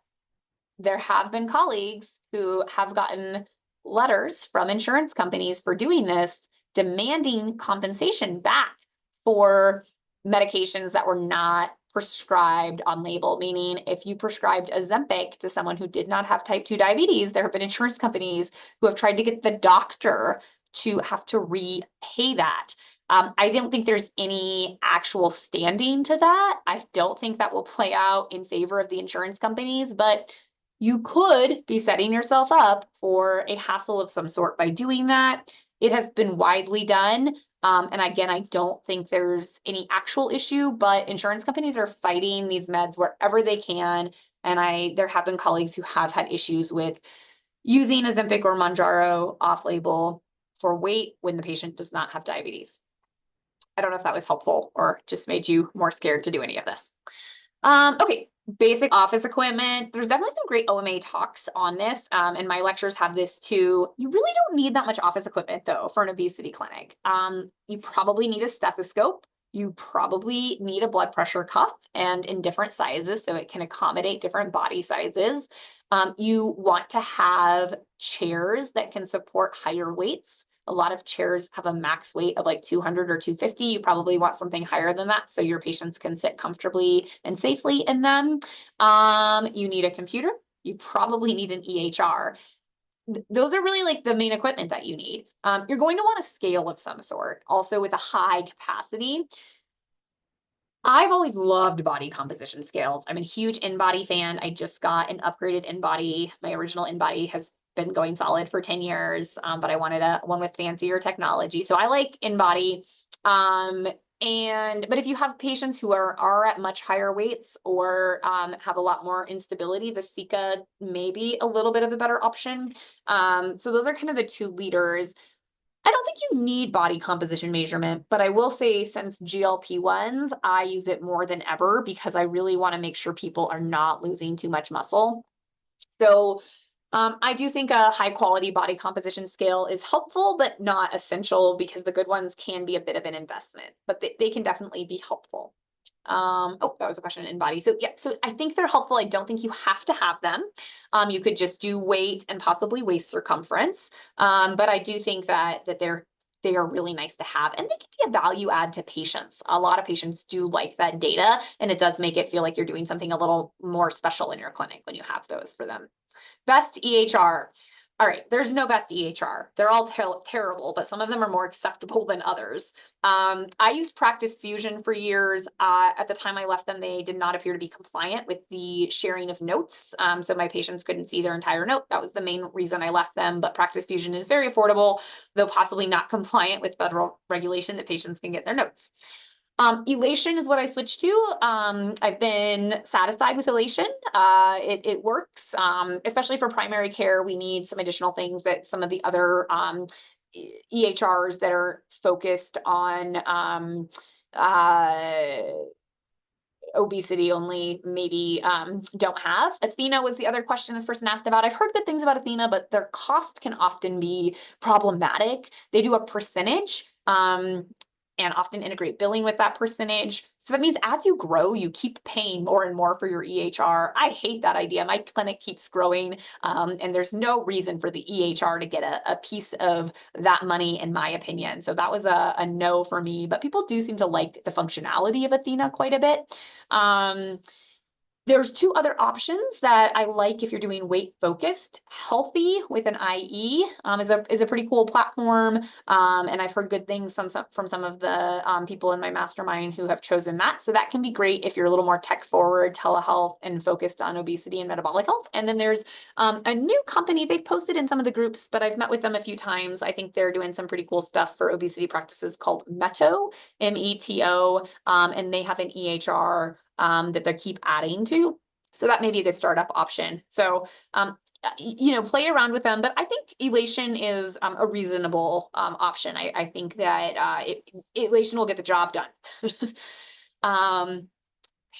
there have been colleagues who have gotten letters from insurance companies for doing this, demanding compensation back for medications that were not prescribed on label, meaning if you prescribed Ozempic to someone who did not have type 2 diabetes, there have been insurance companies who have tried to get the doctor to have to repay that. I don't think there's any actual standing to that. I don't think that will play out in favor of the insurance companies, but you could be setting yourself up for a hassle of some sort by doing that. It has been widely done. And again, I don't think there's any actual issue, but insurance companies are fighting these meds wherever they can. And there have been colleagues who have had issues with using Ozempic or Mounjaro off-label for weight when the patient does not have diabetes. I don't know if that was helpful or just made you more scared to do any of this. Okay, basic office equipment. There's definitely some great OMA talks on this, and my lectures have this too. You really don't need that much office equipment though for an obesity clinic. You probably need a stethoscope. You probably need a blood pressure cuff and in different sizes so it can accommodate different body sizes. You want to have chairs that can support higher weights. A lot of chairs have a max weight of like 200 or 250. You probably want something higher than that so your patients can sit comfortably and safely in them. You need a computer. You probably need an EHR. Those are really like the main equipment that you need. You're going to want a scale of some sort, also with a high capacity. I've always loved body composition scales. I'm a huge InBody fan. I just got an upgraded InBody. My original InBody has been going solid for 10 years, but I wanted one with fancier technology. So I like InBody. But if you have patients who are at much higher weights or have a lot more instability, the Sika may be a little bit of a better option. So those are kind of the two leaders. I don't think you need body composition measurement, but I will say since GLP-1s, I use it more than ever because I really want to make sure people are not losing too much muscle. So I do think a high quality body composition scale is helpful, but not essential because the good ones can be a bit of an investment, but they can definitely be helpful. Oh, that was a question in body. So yeah, so I think they're helpful. I don't think you have to have them. You could just do weight and possibly waist circumference. But I do think that they are really nice to have, and they can be a value add to patients. A lot of patients do like that data, and it does make it feel like you're doing something a little more special in your clinic when you have those for them. Best EHR. All right, there's no best EHR. They're all terrible, but some of them are more acceptable than others. I used Practice Fusion for years. At the time I left them, they did not appear to be compliant with the sharing of notes. So my patients couldn't see their entire note. That was the main reason I left them. But Practice Fusion is very affordable, though possibly not compliant with federal regulation that patients can get their notes. Elation is what I switched to. I've been satisfied with Elation. It works, especially for primary care. We need some additional things that some of the other EHRs that are focused on obesity only maybe don't have. Athena was the other question this person asked about. I've heard good things about Athena, but their cost can often be problematic. They do a percentage. And often integrate billing with that percentage. So that means as you grow, you keep paying more and more for your EHR. I hate that idea. My clinic keeps growing, and there's no reason for the EHR to get a piece of that money, in my opinion. So that was a no for me, but people do seem to like the functionality of Athena quite a bit. There's two other options that I like if you're doing weight focused. Healthy with an IE is a pretty cool platform. And I've heard good things from some of the people in my mastermind who have chosen that. So that can be great if you're a little more tech forward, telehealth, and focused on obesity and metabolic health. And then there's a new company. They've posted in some of the groups, but I've met with them a few times. I think they're doing some pretty cool stuff for obesity practices called Meto, Meto, and they have an EHR that they keep adding to. So that may be a good startup option. So, play around with them. But I think Elation is a reasonable option. I think that Elation will get the job done.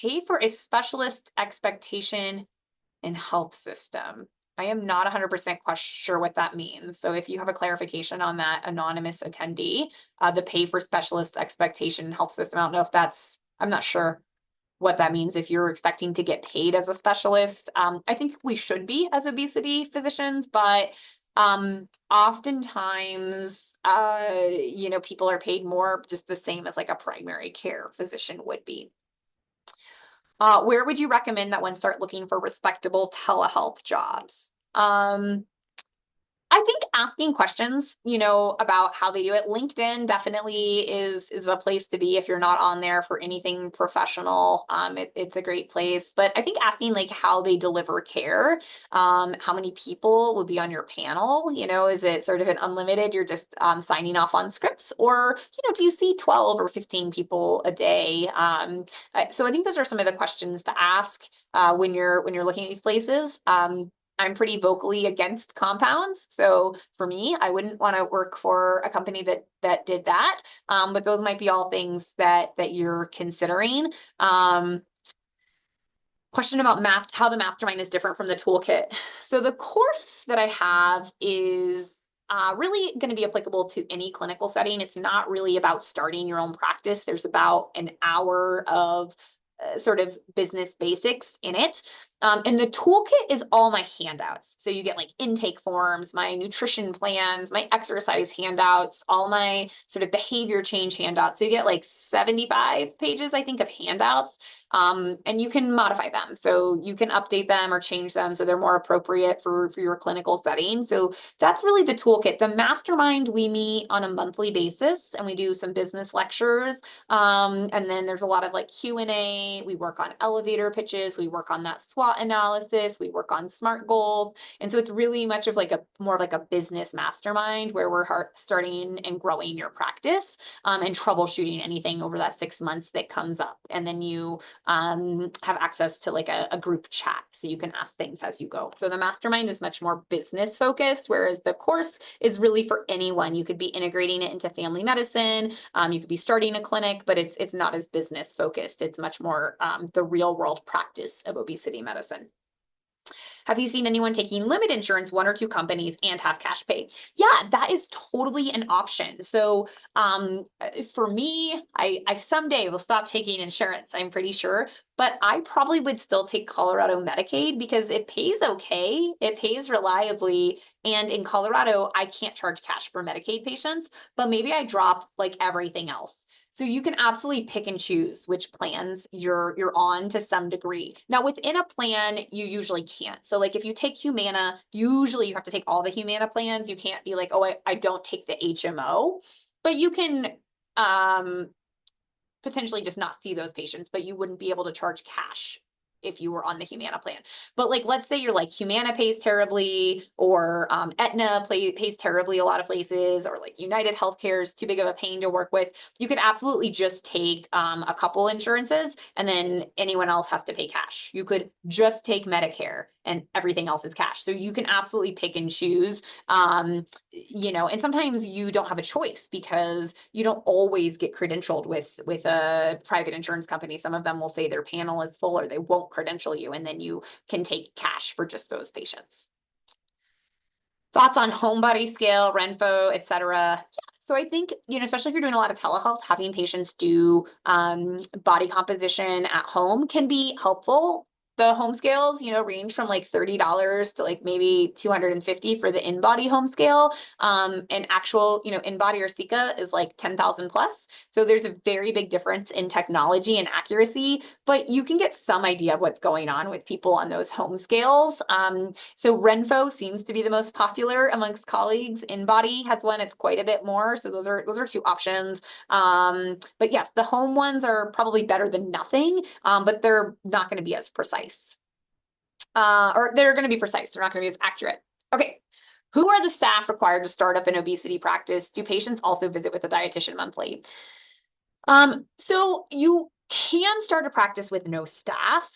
Pay for a specialist expectation in health system. I am not 100% sure what that means. So if you have a clarification on that anonymous attendee, the pay for specialist expectation in health system, I don't know if I'm not sure what that means if you're expecting to get paid as a specialist. I think we should be as obesity physicians, but oftentimes, people are paid more just the same as like a primary care physician would be. Where would you recommend that one start looking for respectable telehealth jobs? I I think asking questions, about how they do it. LinkedIn definitely is a place to be if you're not on there for anything professional. It's a great place. But I think asking like how they deliver care, how many people will be on your panel, is it sort of an unlimited, you're just signing off on scripts, or, do you see 12 or 15 people a day? So I think those are some of the questions to ask when you're looking at these places. I'm pretty vocally against compounds. So for me, I wouldn't want to work for a company that did that. But those might be all things that you're considering. Question about how the mastermind is different from the toolkit. So the course that I have is really going to be applicable to any clinical setting. It's not really about starting your own practice. There's about an hour of sort of business basics in it. And the toolkit is all my handouts. So you get like intake forms, my nutrition plans, my exercise handouts, all my sort of behavior change handouts. So you get like 75 pages, I think, of handouts. And you can modify them. So you can update them or change them so they're more appropriate for your clinical setting. So that's really the toolkit. The mastermind, we meet on a monthly basis and we do some business lectures. And then there's a lot of like Q&A. We work on elevator pitches. We work on that SWOT analysis. We work on SMART goals. And so it's really much of like more of like a business mastermind where we're starting and growing your practice and troubleshooting anything over that 6 months that comes up. And then you have access to like a group chat so you can ask things as you go. So the mastermind is much more business focused, whereas the course is really for anyone. You could be integrating it into family medicine. You could be starting a clinic, but it's not as business focused. It's much more the real world practice of obesity medicine. Have you seen anyone taking limit insurance, one or two companies, and have cash pay? Yeah, that is totally an option. So for me, I someday will stop taking insurance, I'm pretty sure, but I probably would still take Colorado Medicaid because it pays okay, it pays reliably, and in Colorado, I can't charge cash for Medicaid patients, but maybe I drop like everything else. So you can absolutely pick and choose which plans you're on to some degree. Now within a plan, you usually can't. So like if you take Humana, usually you have to take all the Humana plans. You can't be like, oh, I don't take the HMO, but you can potentially just not see those patients, but you wouldn't be able to charge cash if you were on the Humana plan. But like, let's say you're like Humana pays terribly, or Aetna pays terribly a lot of places, or like United Healthcare is too big of a pain to work with. You could absolutely just take a couple insurances and then anyone else has to pay cash. You could just take Medicare and everything else is cash. So you can absolutely pick and choose, and sometimes you don't have a choice because you don't always get credentialed with a private insurance company. Some of them will say their panel is full or they won't credential you, and then you can take cash for just those patients. Thoughts on home body scale, Renpho, et cetera? Yeah. So I think, especially if you're doing a lot of telehealth, having patients do body composition at home can be helpful. The home scales, range from like $30 to like maybe $250 for the in-body home scale. And actual, in-body or Sika is like 10,000 plus. So there's a very big difference in technology and accuracy, but you can get some idea of what's going on with people on those home scales. So Renpho seems to be the most popular amongst colleagues. In-body has one, it's quite a bit more. So those are two options. But yes, the home ones are probably better than nothing, but they're not going to be as precise. Or they're going to be precise. They're not going to be as accurate. Okay. Who are the staff required to start up an obesity practice? Do patients also visit with a dietitian monthly? So you can start a practice with no staff.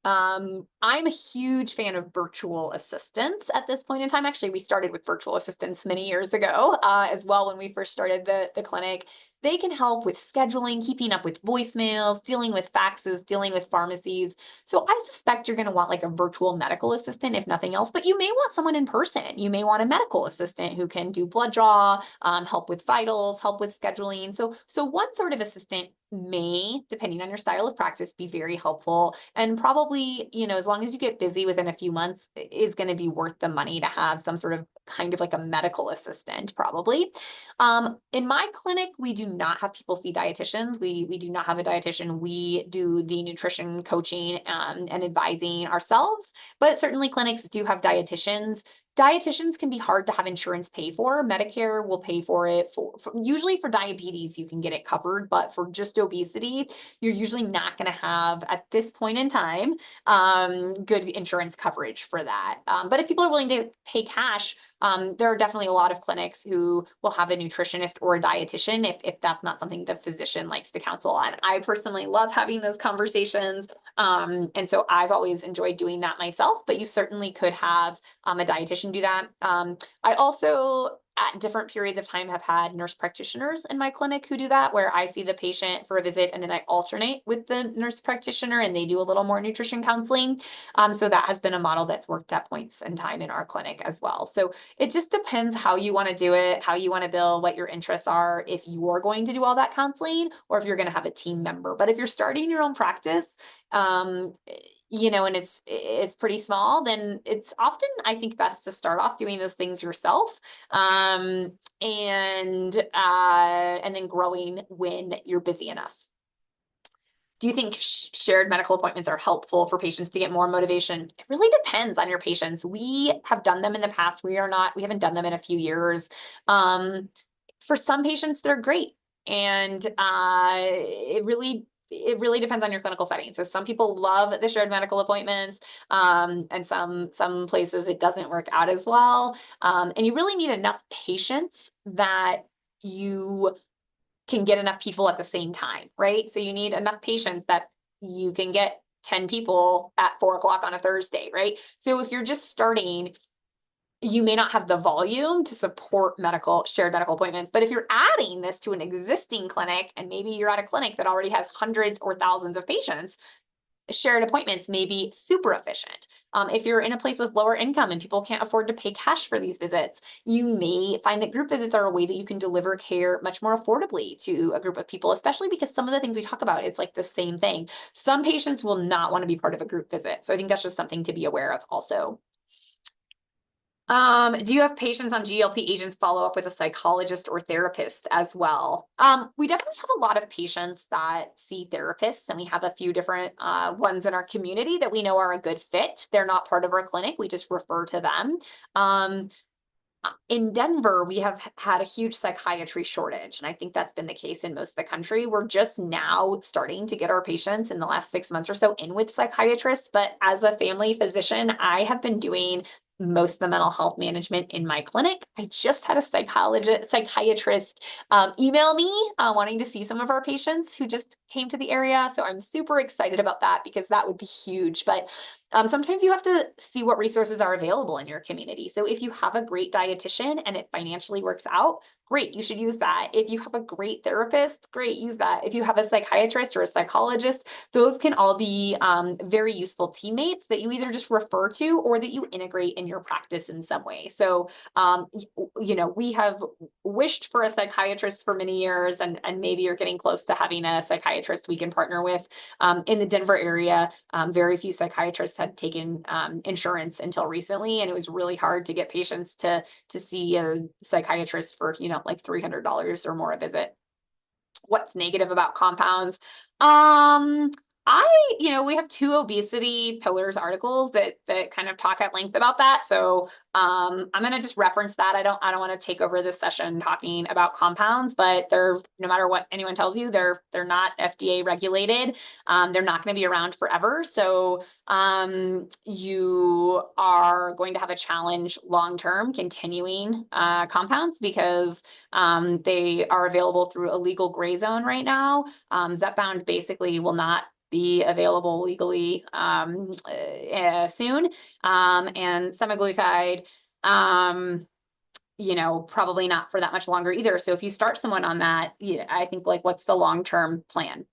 I'm a huge fan of virtual assistants at this point in time. Actually, we started with virtual assistants many years ago as well when we first started the clinic. They can help with scheduling, keeping up with voicemails, dealing with faxes, dealing with pharmacies. So I suspect you're going to want like a virtual medical assistant, if nothing else, but you may want someone in person. You may want a medical assistant who can do blood draw, help with vitals, help with scheduling. So one sort of assistant may, depending on your style of practice, be very helpful, and probably, as long as you get busy within a few months, is going to be worth the money to have some sort of kind of like a medical assistant, probably. In my clinic, we do not have people see dietitians. We do not have a dietitian. We do the nutrition coaching and advising ourselves, but certainly clinics do have dietitians. Dietitians can be hard to have insurance pay for. Medicare will pay for it usually for diabetes, you can get it covered, but for just obesity, you're usually not going to have at this point in time good insurance coverage for that. But if people are willing to pay cash, there are definitely a lot of clinics who will have a nutritionist or a dietitian if that's not something the physician likes to counsel on. I personally love having those conversations. And so I've always enjoyed doing that myself, but you certainly could have a dietitian do that. I also, at different periods of time, have had nurse practitioners in my clinic who do that, where I see the patient for a visit and then I alternate with the nurse practitioner and they do a little more nutrition counseling. So that has been a model that's worked at points in time in our clinic as well. So it just depends how you want to do it, how you want to bill, what your interests are, if you're going to do all that counseling or if you're going to have a team member. But if you're starting your own practice, and it's pretty small, then it's often, I think, best to start off doing those things yourself, and then growing when you're busy enough. Do you think shared medical appointments are helpful for patients to get more motivation? It really depends on your patients. We have done them in the past. We haven't done them in a few years. For some patients, they're great. And it really depends on your clinical setting. So some people love the shared medical appointments, and some places it doesn't work out as well. And you really need enough patients that you can get enough people at the same time, right? So you need enough patients that you can get 10 people at 4 o'clock on a Thursday, right? So if you're just starting, you may not have the volume to support shared medical appointments. But if you're adding this to an existing clinic, and maybe you're at a clinic that already has hundreds or thousands of patients, shared appointments may be super efficient. If you're in a place with lower income and people can't afford to pay cash for these visits, you may find that group visits are a way that you can deliver care much more affordably to a group of people, especially because some of the things we talk about, it's like the same thing. Some patients will not want to be part of a group visit. So I think that's just something to be aware of also. Do you have patients on GLP agents follow up with a psychologist or therapist as well? We definitely have a lot of patients that see therapists, and we have a few different ones in our community that we know are a good fit. They're not part of our clinic. We just refer to them. In Denver, we have had a huge psychiatry shortage, and I think that's been the case in most of the country. We're just now starting to get our patients in the last 6 months or so in with psychiatrists, but as a family physician, I have been doing most of the mental health management in my clinic. I just had a psychiatrist email me wanting to see some of our patients who just came to the area. So I'm super excited about that because that would be huge. But sometimes you have to see what resources are available in your community. So if you have a great dietitian and it financially works out, great, you should use that. If you have a great therapist, great, use that. If you have a psychiatrist or a psychologist, those can all be very useful teammates that you either just refer to or that you integrate in your practice in some way. So, we have wished for a psychiatrist for many years, and maybe you're getting close to having a psychiatrist we can partner with. In the Denver area, very few psychiatrists had taken insurance until recently, and it was really hard to get patients to see a psychiatrist for, like $300 or more a visit. What's negative about compounds? We have 2 obesity pillars articles that kind of talk at length about that. So I'm going to just reference that. I don't want to take over this session talking about compounds, but they're, no matter what anyone tells you, they're not FDA regulated. They're not going to be around forever. So you are going to have a challenge long-term continuing compounds because they are available through a legal gray zone right now. Zepbound basically will not be available legally soon. And semaglutide, probably not for that much longer either. So if you start someone on that, I think, like, what's the long-term plan?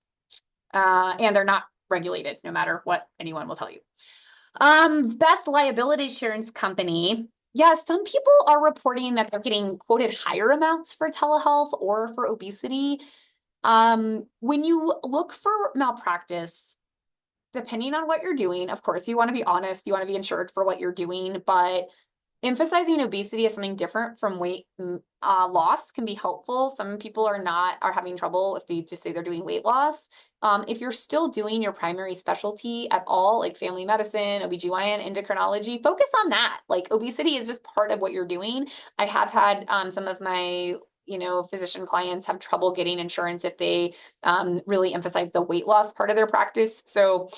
And they're not regulated, no matter what anyone will tell you. Best liability insurance company. Yeah, some people are reporting that they're getting quoted higher amounts for telehealth or for obesity. When you look for malpractice, depending on what you're doing, of course, you want to be honest, you want to be insured for what you're doing, but emphasizing obesity as something different from weight loss can be helpful. Some people are having trouble if they just say they're doing weight loss. If you're still doing your primary specialty at all, like family medicine, OBGYN, endocrinology, focus on that. Like obesity is just part of what you're doing. I have had some of my physician clients have trouble getting insurance if they really emphasize the weight loss part of their practice. So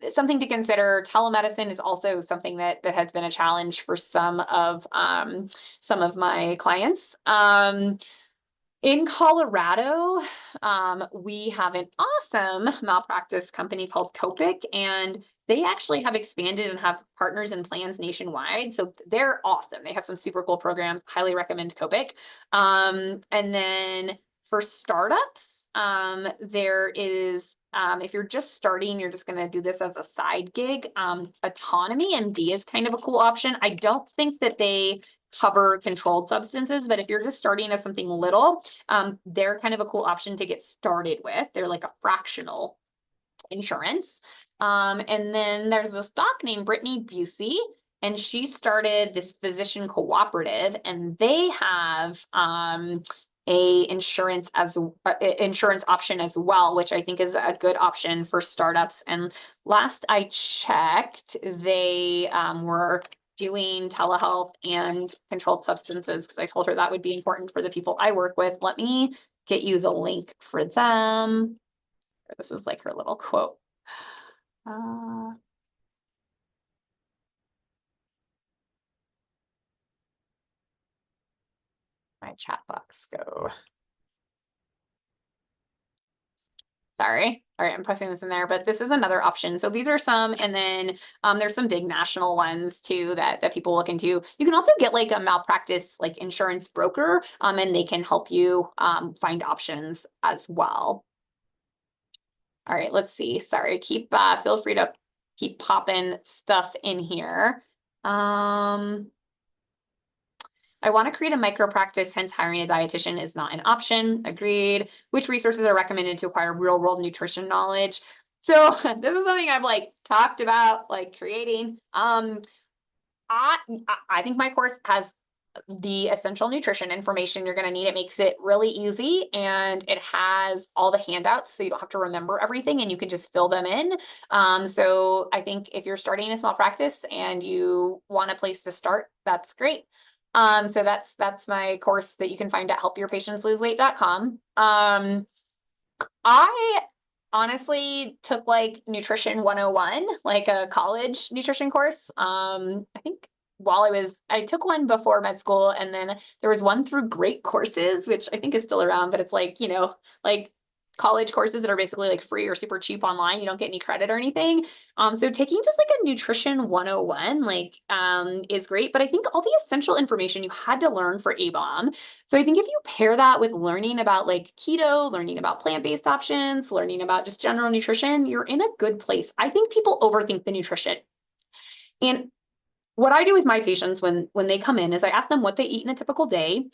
something to consider. Telemedicine is also something that has been a challenge for some of my clients. In Colorado, we have an awesome malpractice company called Copic, and they actually have expanded and have partners and plans nationwide. So they're awesome. They have some super cool programs. Highly recommend Copic. And then for startups, there is if you're just starting, you're just going to do this as a side gig. Autonomy MD is kind of a cool option. I don't think that they cover controlled substances, but if you're just starting as something little, they're kind of a cool option to get started with. They're like a fractional insurance. And then there's this doc named Brittany Busey, and she started this physician cooperative, and they have a insurance option as well, which I think is a good option for startups. And last I checked, they were doing telehealth and controlled substances because I told her that would be important for the people I work with. Let me get you the link for them. This is like her little quote. My chat box go. Sorry. All right, I'm pressing this in there, but this is another option. So these are some, and then there's some big national ones too that people look into. You can also get like a malpractice like insurance broker, and they can help you find options as well. All right, let's see. Sorry, feel free to keep popping stuff in here. I want to create a micro practice, hence hiring a dietitian is not an option. Agreed. Which resources are recommended to acquire real world nutrition knowledge? So this is something I've like talked about, like creating. I think my course has the essential nutrition information you're going to need. It makes it really easy, and it has all the handouts so you don't have to remember everything and you can just fill them in. So I think if you're starting a small practice and you want a place to start, that's great. So that's my course that you can find at helpyourpatientsloseweight.com. I honestly took like nutrition 101, like a college nutrition course. I think I took one before med school, and then there was one through Great Courses, which I think is still around, but it's like, like college courses that are basically like free or super cheap online. You don't get any credit or anything. So taking just like a nutrition 101, is great, but I think all the essential information you had to learn for ABOM. So I think if you pair that with learning about like keto, learning about plant-based options, learning about just general nutrition, you're in a good place. I think people overthink the nutrition. And what I do with my patients when they come in is I ask them what they eat in a typical day.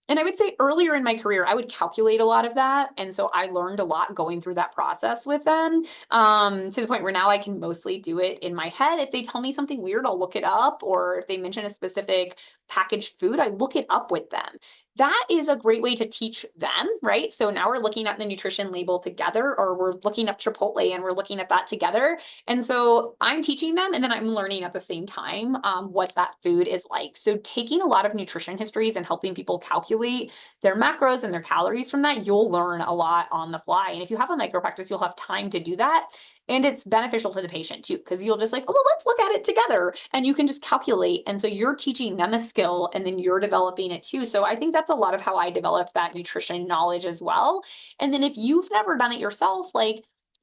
And I would say earlier in my career, I would calculate a lot of that. And so I learned a lot going through that process with them, to the point where now I can mostly do it in my head. If they tell me something weird, I'll look it up. Or if they mention a specific packaged food, I look it up with them. That is a great way to teach them, right? So now we're looking at the nutrition label together, or we're looking up Chipotle and we're looking at that together. And so I'm teaching them, and then I'm learning at the same time what that food is like. So taking a lot of nutrition histories and helping people calculate their macros and their calories from that, you'll learn a lot on the fly. And if you have a micro practice, you'll have time to do that. And it's beneficial to the patient too, because you'll just like, oh, well, let's look at it together. And you can just calculate. And so you're teaching them a skill, and then you're developing it too. So I think that's a lot of how I developed that nutrition knowledge as well. And then if you've never done it yourself,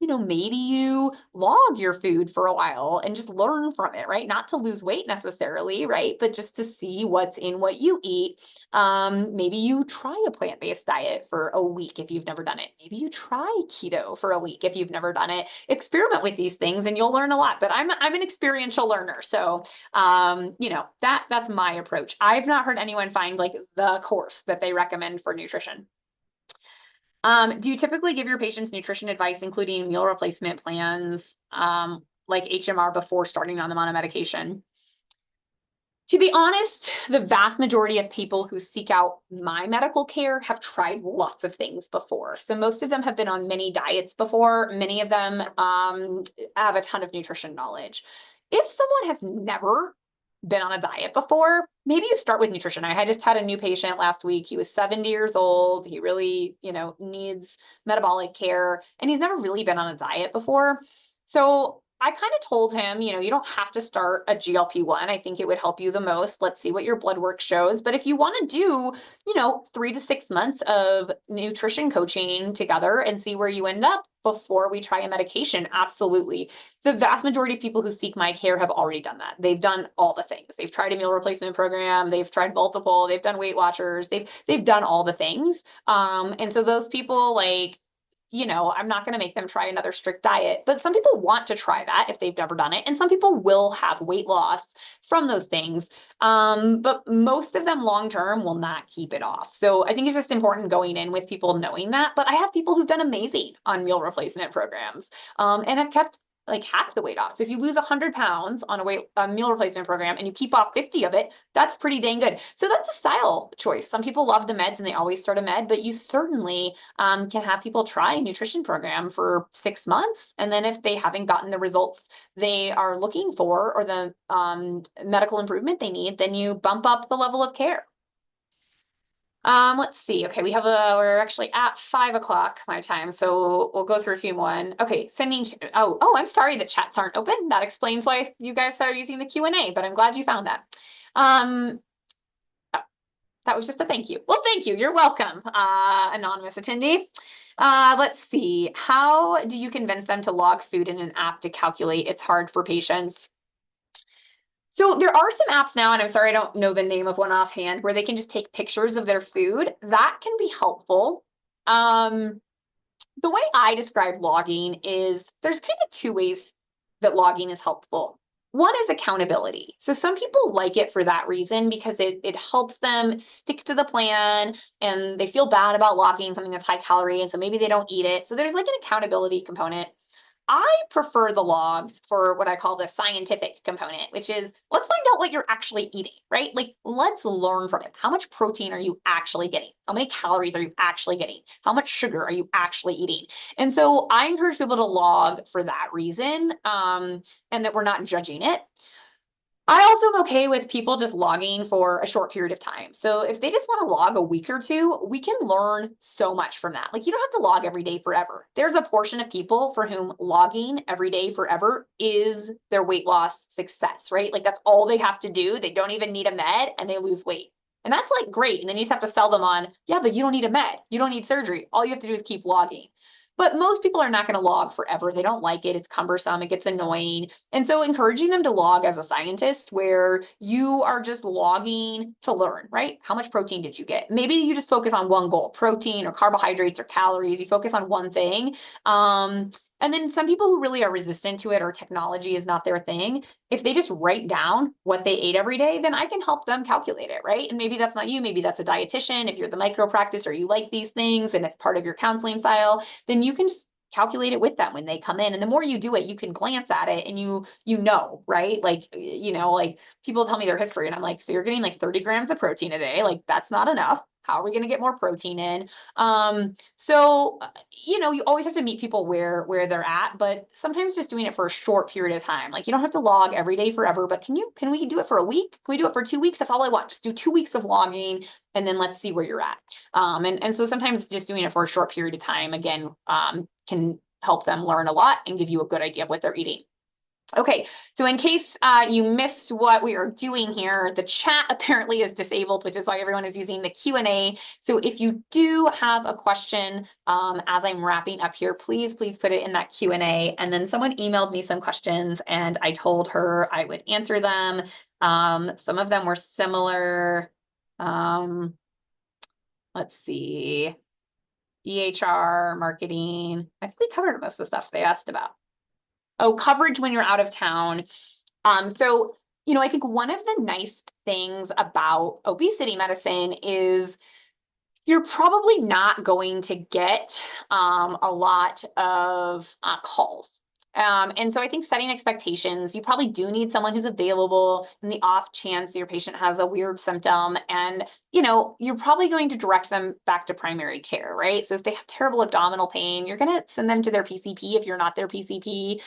maybe you log your food for a while and just learn from it, right? Not to lose weight necessarily, right? But just to see what's in what you eat. Maybe you try a plant-based diet for a week if you've never done it. Maybe you try keto for a week if you've never done it. Experiment with these things and you'll learn a lot. But I'm an experiential learner. So, that's my approach. I've not heard anyone find like the course that they recommend for nutrition. Do you typically give your patients nutrition advice, including meal replacement plans, like HMR, before starting on them on a medication? To be honest, the vast majority of people who seek out my medical care have tried lots of things before. So most of them have been on many diets before. Many of them have a ton of nutrition knowledge. If someone has never been on a diet before, maybe you start with nutrition. I just had a new patient last week. He was 70 years old. He really, needs metabolic care, and he's never really been on a diet before. So I kind of told him, you don't have to start a GLP-1. I think it would help you the most. Let's see what your blood work shows. But if you want to do, 3 to 6 months of nutrition coaching together and see where you end up before we try a medication, absolutely. The vast majority of people who seek my care have already done that. They've done all the things. They've tried a meal replacement program. They've tried multiple. They've done Weight Watchers. They've done all the things. And so those people I'm not going to make them try another strict diet, but some people want to try that if they've never done it. And some people will have weight loss from those things. But most of them long term will not keep it off. So I think it's just important going in with people knowing that. But I have people who've done amazing on meal replacement programs and have kept like half the weight off. So if you lose 100 pounds on a meal replacement program and you keep off 50 of it, that's pretty dang good. So that's a style choice. Some people love the meds and they always start a med, but you certainly can have people try a nutrition program for 6 months. And then if they haven't gotten the results they are looking for or the medical improvement they need, then you bump up the level of care. Let's see. Okay, we're actually at 5 o'clock my time, so we'll go through a few more. Okay, I'm sorry the chats aren't open. That explains why you guys are using the Q&A, but I'm glad you found that. Um, that was just a thank you. Well, thank you. You're welcome, anonymous attendee. Let's see. How do you convince them to log food in an app to calculate? It's hard for patients. So there are some apps now, and I'm sorry I don't know the name of one offhand, where they can just take pictures of their food. That can be helpful. The way I describe logging is there's kind of two ways that logging is helpful. One is accountability. So some people like it for that reason because it helps them stick to the plan and they feel bad about logging something that's high calorie, and so maybe they don't eat it. So there's like an accountability component. I prefer the logs for what I call the scientific component, which is let's find out what you're actually eating, right? Like, let's learn from it. How much protein are you actually getting? How many calories are you actually getting? How much sugar are you actually eating? And so I encourage people to log for that reason, and that we're not judging it. I also am okay with people just logging for a short period of time. So if they just want to log a week or two, we can learn so much from that. Like, you don't have to log every day forever. There's a portion of people for whom logging every day forever is their weight loss success, right? Like, that's all they have to do. They don't even need a med and they lose weight. And that's like great. And then you just have to sell them on, yeah, but you don't need a med. You don't need surgery. All you have to do is keep logging. But most people are not going to log forever. They don't like it. It's cumbersome. It gets annoying. And so encouraging them to log as a scientist where you are just logging to learn, right? How much protein did you get? Maybe you just focus on one goal, protein or carbohydrates or calories. You focus on one thing. And then some people who really are resistant to it or technology is not their thing, if they just write down what they ate every day, then I can help them calculate it, right? And maybe that's not you, maybe that's a dietitian. If you're the micro practice or you like these things and it's part of your counseling style, then you can just calculate it with them when they come in. And the more you do it, you can glance at it and you know, right? Like, like people tell me their history and I'm like, so you're getting like 30 grams of protein a day. Like, that's not enough. How are we going to get more protein in? You always have to meet people where they're at, but sometimes just doing it for a short period of time. Like, you don't have to log every day forever, but can we do it for a week? Can we do it for 2 weeks? That's all I want. Just do 2 weeks of logging and then let's see where you're at. And so sometimes just doing it for a short period of time, again, can help them learn a lot and give you a good idea of what they're eating. Okay, so in case you missed what we are doing here, the chat apparently is disabled, which is why everyone is using the Q&A. So if you do have a question as I'm wrapping up here, please put it in that Q&A. And then someone emailed me some questions and I told her I would answer them. Some of them were similar. Let's see. EHR, marketing. I think we covered most of the stuff they asked about. Oh, coverage when you're out of town. I think one of the nice things about obesity medicine is you're probably not going to get a lot of calls. And so I think setting expectations, you probably do need someone who's available in the off chance your patient has a weird symptom. And, you're probably going to direct them back to primary care, right? So if they have terrible abdominal pain, you're going to send them to their PCP if you're not their PCP,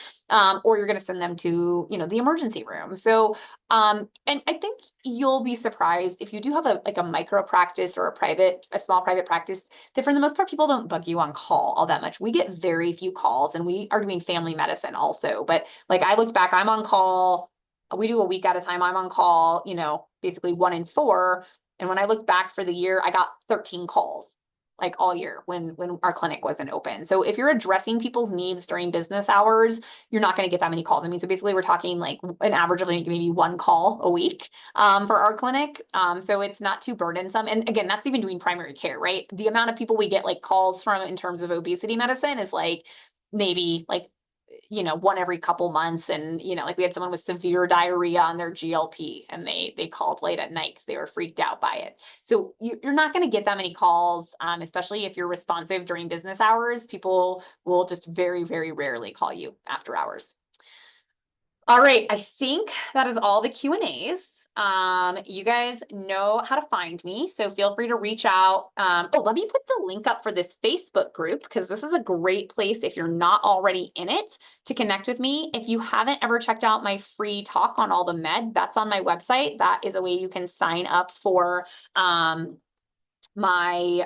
or you're going to send them to, the emergency room. So, and I think you'll be surprised if you do have like a micro practice or a small private practice, that for the most part, people don't bug you on call all that much. We get very few calls, and we are doing family medicine also. But like I looked back, I'm on call. We do a week at a time. I'm on call, basically 1 in 4. And when I looked back for the year, I got 13 calls like all year when our clinic wasn't open. So if you're addressing people's needs during business hours, you're not going to get that many calls. I mean, so basically we're talking like an average of like maybe 1 call a week for our clinic. So it's not too burdensome. And again, that's even doing primary care, right? The amount of people we get like calls from in terms of obesity medicine is like maybe like one every couple months. And, like we had someone with severe diarrhea on their GLP, and they called late at night because they were freaked out by it. So you're not going to get that many calls, especially if you're responsive during business hours. People will just very, very rarely call you after hours. All right, I think that is all the Q&As. You guys know how to find me, so feel free to reach out. Let me put the link up for this Facebook group, because this is a great place if you're not already in it to connect with me. If you haven't ever checked out my free talk on all the med, that's on my website. That is a way you can sign up for my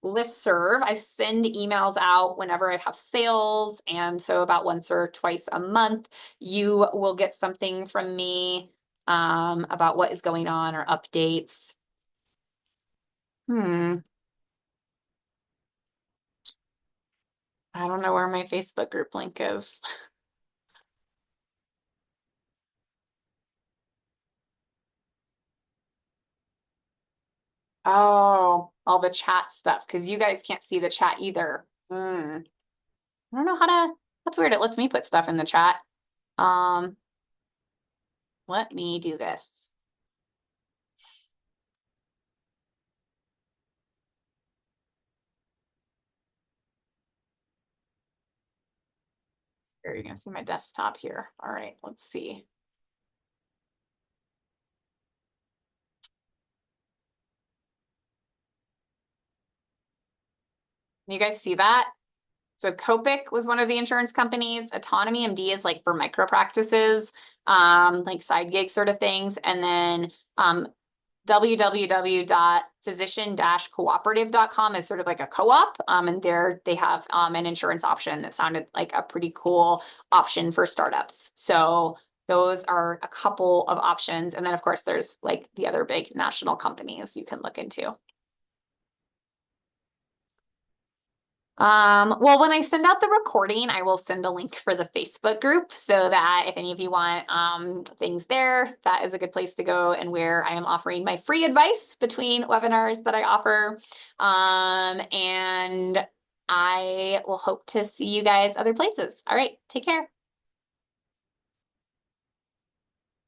listserv. I send emails out whenever I have sales, and so about once or twice a month, you will get something from me about what is going on or updates. I don't know where my Facebook group link is. Oh, all the chat stuff, because you guys can't see the chat either. I don't know how to, that's weird. It lets me put stuff in the chat. Let me do this. Here, you're gonna see my desktop here. All right, let's see. You guys see that? So Copic was one of the insurance companies. Autonomy MD is like for micro practices, like side gig sort of things. And then www.physician-cooperative.com is sort of like a co-op. And there they have an insurance option that sounded like a pretty cool option for startups. So those are a couple of options. And then of course there's like the other big national companies you can look into. Well, when I send out the recording, I will send a link for the Facebook group so that if any of you want things there, that is a good place to go, and where I am offering my free advice between webinars that I offer. And I will hope to see you guys other places. All right, take care.